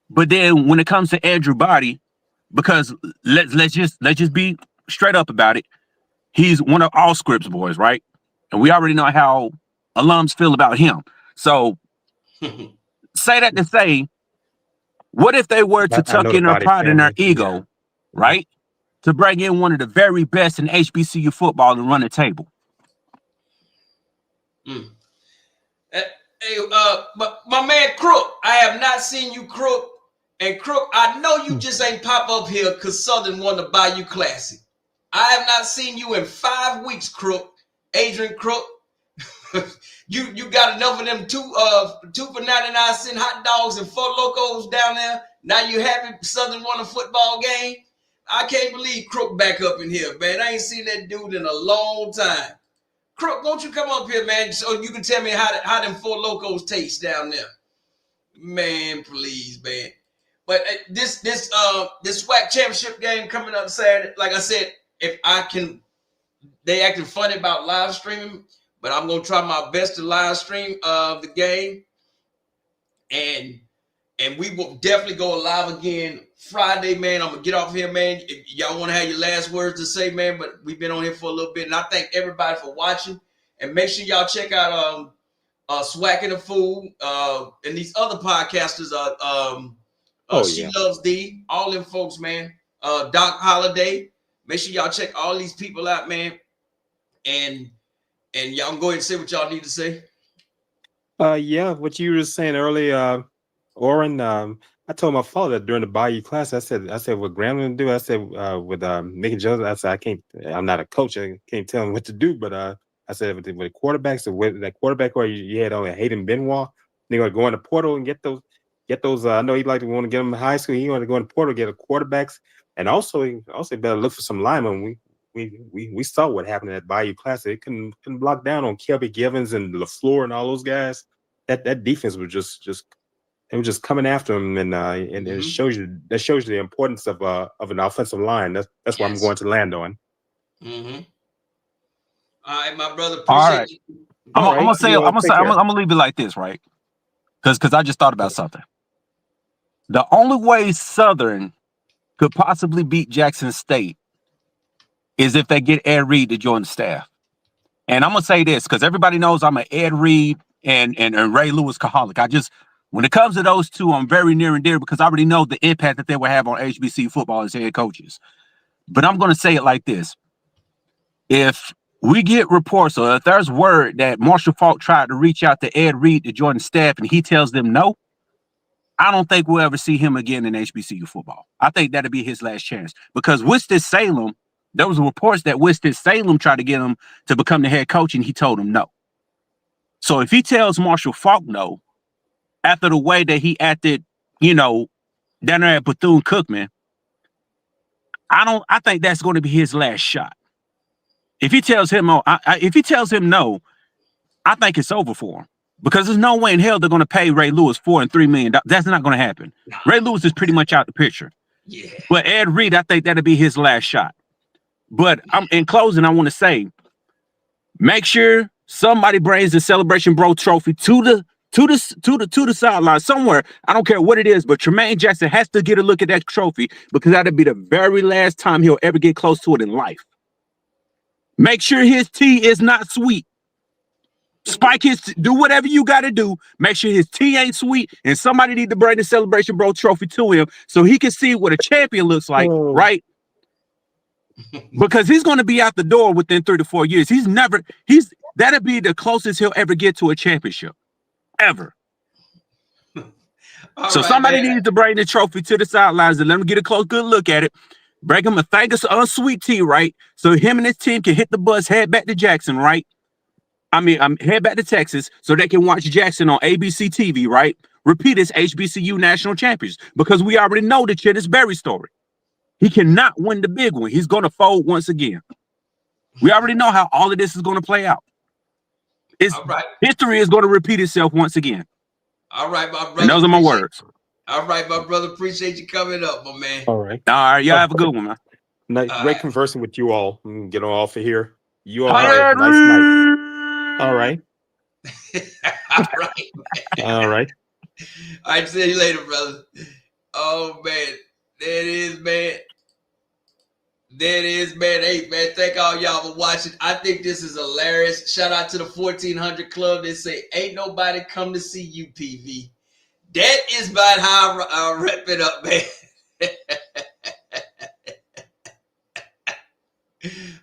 but then when it comes to Andrew Body, because let's just be straight up about it, he's one of all Scripps boys, right? And we already know how alums feel about him. So say that to say, what if they were to tuck in their pride and their ego, right? To bring in one of the very best in HBCU football and run the table. Hey, but my man Crook, I have not seen you, Crook. And Crook, I know you just ain't pop up here because Southern won the Bayou Classic. I have not seen you in 5 weeks, Crook. Adrian Crook. you got enough of them two for 99-cent hot dogs and 4 Locos down there. Now you happy Southern won a football game. I can't believe Crook back up in here, man. I ain't seen that dude in a long time. Crook, won't you come up here, man, so you can tell me how them 4 Locos taste down there? Man, please, man. But this SWAC Championship game coming up Saturday, like I said, they acting funny about live streaming, but I'm gonna try my best to live stream the game, and we will definitely go live again Friday, man. I'm gonna get off here, man. If y'all want to have your last words to say, man, but we've been on here for a little bit, and I thank everybody for watching. And make sure y'all check out SWAC and the Fool and these other podcasters. She Loves D, all them folks, man. Doc Holiday. Make sure y'all check all these people out, man. And y'all can go ahead and say what y'all need to say. What you were saying earlier, Oren. I told my father during the Bayou class, I said what Grambling do. I said with Mickey Jones, I said I'm not a coach. I can't tell him what to do, but I said with the quarterbacks, with that quarterback where you had on Hayden Benoit, they're gonna go in the portal and get those. I know he want to get them in high school. He want to go in the portal, get the quarterbacks, and also better look for some linemen. We saw what happened at Bayou Classic. They couldn't block down on Kelby Givens and LaFleur and all those guys. That defense was just they were just coming after him, and it shows you the importance of an offensive line. That's where I'm going to land on. All right, my brother. Appreciate you. I'm gonna say, I'm take care. gonna leave it like this, right? Because I just thought about something. The only way Southern could possibly beat Jackson State is if they get Ed Reed to join the staff. And I'm gonna say this because everybody knows I'm an Ed Reed and Ray Lewis Kaholic. When it comes to those two, I'm very near and dear because I already know the impact that they will have on HBC football as head coaches. But I'm gonna say it like this: if we get reports or if there's word that Marshall Faulk tried to reach out to Ed Reed to join the staff and he tells them no, I don't think we'll ever see him again in HBCU football. I think that'll be his last chance because Winston-Salem, there was reports that Winston-Salem tried to get him to become the head coach and he told him no. So if he tells Marshall Faulk no, after the way that he acted, down there at Bethune-Cookman, I think that's going to be his last shot. If he tells him no, I think it's over for him because there's no way in hell they're going to pay Ray Lewis $4 and $3 million. That's not going to happen. Ray Lewis is pretty much out the picture. Yeah. But Ed Reed, I think that'll be his last shot. But in closing, I want to say, make sure somebody brings the Celebration Bro trophy to the sideline somewhere. I don't care what it is, but Tremaine Jackson has to get a look at that trophy because that'll be the very last time he'll ever get close to it in life. Make sure his tea is not sweet. Spike do whatever you got to do. Make sure his tea ain't sweet, and somebody need to bring the Celebration Bro trophy to him so he can see what a champion looks like, right? Because he's going to be out the door within 3 to 4 years. That'll be the closest he'll ever get to a championship, ever. Somebody needs to bring the trophy to the sidelines and let him get a good look at it. Bring him a thing of sweet tea, right? So him and his team can hit the bus, head back to Jackson, right? Head back to Texas so they can watch Jackson on ABC TV, right? Repeat his HBCU national champions because we already know the Chennis Berry story. He cannot win the big one. He's going to fold once again. We already know how all of this is going to play out. History is going to repeat itself once again. All right, my brother. And those are my words. All right, my brother. Appreciate you coming up, my man. All right. All right. Y'all have a good one, man. Great conversing with you all. Get on off of here. You all have a nice night. All right. All right. Man. All right. All right. See you later, brother. Oh, man. There it is, man. Hey, man, thank all y'all for watching. I think this is hilarious. Shout out to the 1400 Club. They say, ain't nobody come to see you, PV. That is about how I wrap it up, man.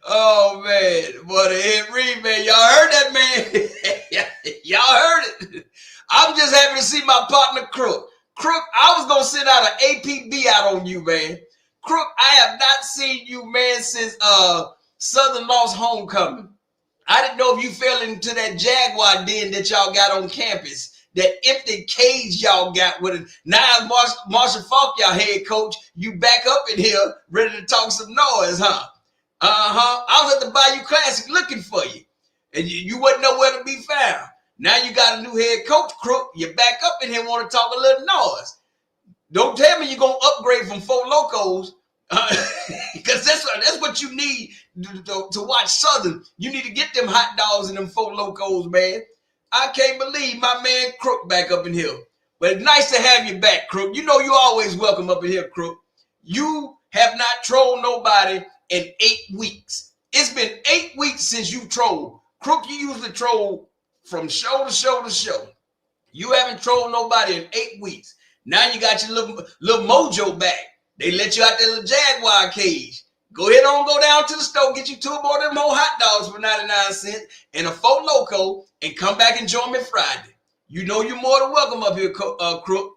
Oh, man. What a hit read, man. Y'all heard that, man? Y'all heard it. I'm just happy to see my partner, Crook. Crook, I was going to send out an APB out on you, man. Crook, I have not seen you, man, since Southern lost homecoming. I didn't know if you fell into that Jaguar den that y'all got on campus. That empty cage y'all got with it. Now Marshall Faulk, y'all head coach, you back up in here ready to talk some noise, huh? I was at the Bayou Classic looking for you. And you wasn't nowhere to be found. Now you got a new head coach, Crook. You back up in here want to talk a little noise. Don't tell me you're going to upgrade from Four Locos because that's what you need to watch Southern. You need to get them hot dogs and them Four Locos, man. I can't believe my man Crook back up in here. But it's nice to have you back, Crook. You know you always welcome up in here, Crook. You have not trolled nobody in 8 weeks. It's been 8 weeks since you trolled. Crook, you usually troll from show to show to show. You haven't trolled nobody in 8 weeks. Now you got your little mojo back. They let you out that little Jaguar cage. Go ahead on, go down to the store, get you 2 more of them whole hot dogs for 99 cents and a Four Loco, and come back and join me Friday. You know you're more than welcome up here, Crook.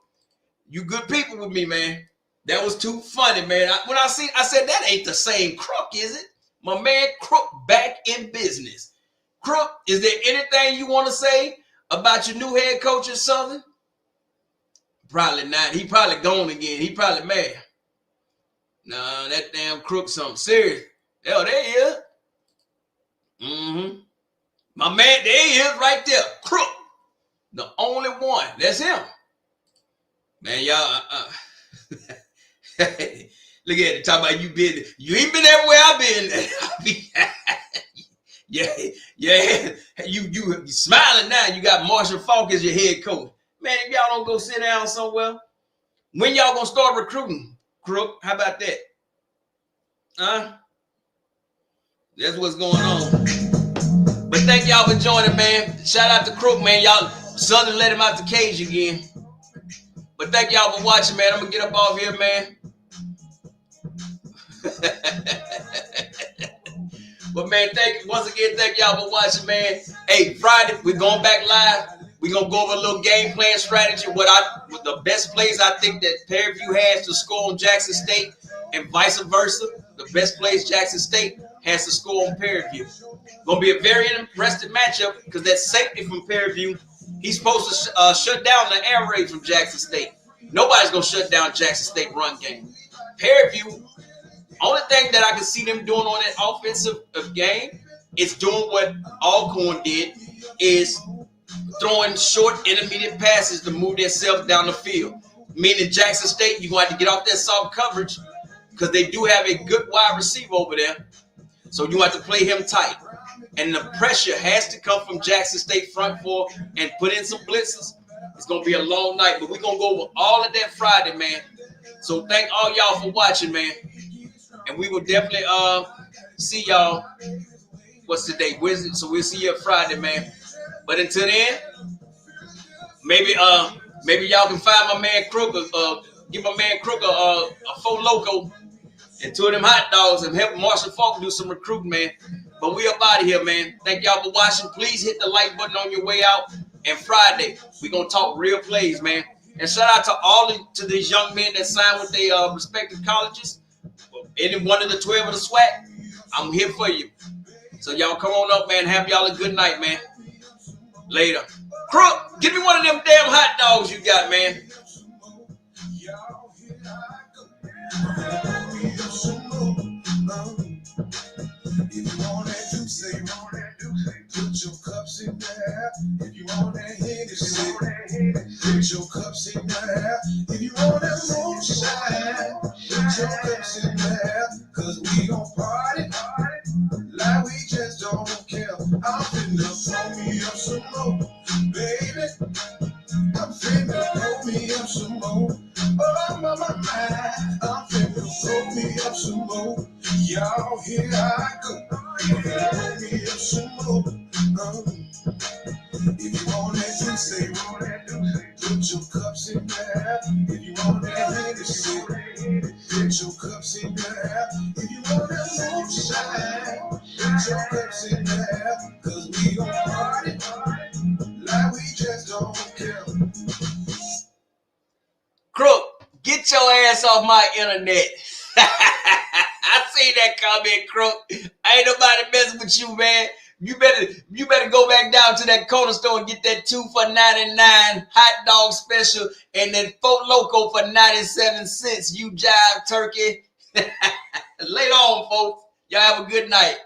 You good people with me, man. That was too funny, man. I said that ain't the same Crook, is it? My man Crook back in business. Crook, is there anything you want to say about your new head coach at Southern? Probably not. He probably gone again. He probably mad. Nah, that damn Crook something serious. Oh, there he is. My man, there he is right there. Crook. The only one. That's him. Man, y'all. Look at it. Talk about you ain't been everywhere I've been. Yeah. You smiling now. You got Marshall Falk as your head coach. Man, if y'all don't go sit down somewhere, when y'all gonna start recruiting, Crook? How about that? Huh? That's what's going on. But thank y'all for joining, man. Shout out to Crook, man. Y'all, Southern let him out the cage again. But thank y'all for watching, man. I'm gonna get up off here, man. But man, once again, thank y'all for watching, man. Hey, Friday, we're going back live. We're gonna go over a little game plan strategy. What the best plays I think that Fairview has to score on Jackson State, and vice versa. The best plays Jackson State has to score on Fairview. Gonna be a very interesting matchup because that safety from Fairview, he's supposed to shut down the air raid from Jackson State. Nobody's gonna shut down Jackson State run game. Fairview, only thing that I can see them doing on that offensive game is doing what Alcorn did, is throwing short intermediate passes to move themselves down the field. Meaning Jackson State, you're going to have to get off that soft coverage because they do have a good wide receiver over there. So you have to play him tight. And the pressure has to come from Jackson State front four and put in some blitzes. It's going to be a long night, but we're going to go over all of that Friday, man. So thank all y'all for watching, man. And we will definitely see y'all. What's the date? Wednesday. So we'll see you Friday, man. But until then, maybe y'all can find my man Crook, give my man Crook a Four Loco and 2 of them hot dogs and help Marshall Falk do some recruiting, man. But we up out of here, man. Thank y'all for watching. Please hit the like button on your way out. And Friday, we're going to talk real plays, man. And shout out to these young men that signed with their respective colleges. Any one of the 12 of the SWAC, I'm here for you. So y'all come on up, man. Have y'all a good night, man. Later. Crook, give me one of them damn hot dogs you got, man. If you want that juice, put your cups in there. If you want that Hennessy, put your cups in there. If you want that moonshine, put your cups in there. Cause we gon' party like we just don't care. I'm finna throw me up some more, baby. I'm finna throw me up some more. Oh, my, I'm finna throw me up some more. Y'all, here I go. Throw me up some more. If you want that juice, put your cups in there. If you want that Hennessy, put your cups in there. If you want that moonshine, put your cups in there. Cause we gon' party like we just don't care. Crook, get your ass off my internet. I see that comment, Crook. Ain't nobody messing with you, man. You better go back down to that corner store and get that 2 for $99 hot dog special and that Four Loco for 97 cents. You jive turkey. Later on, folks. Y'all have a good night.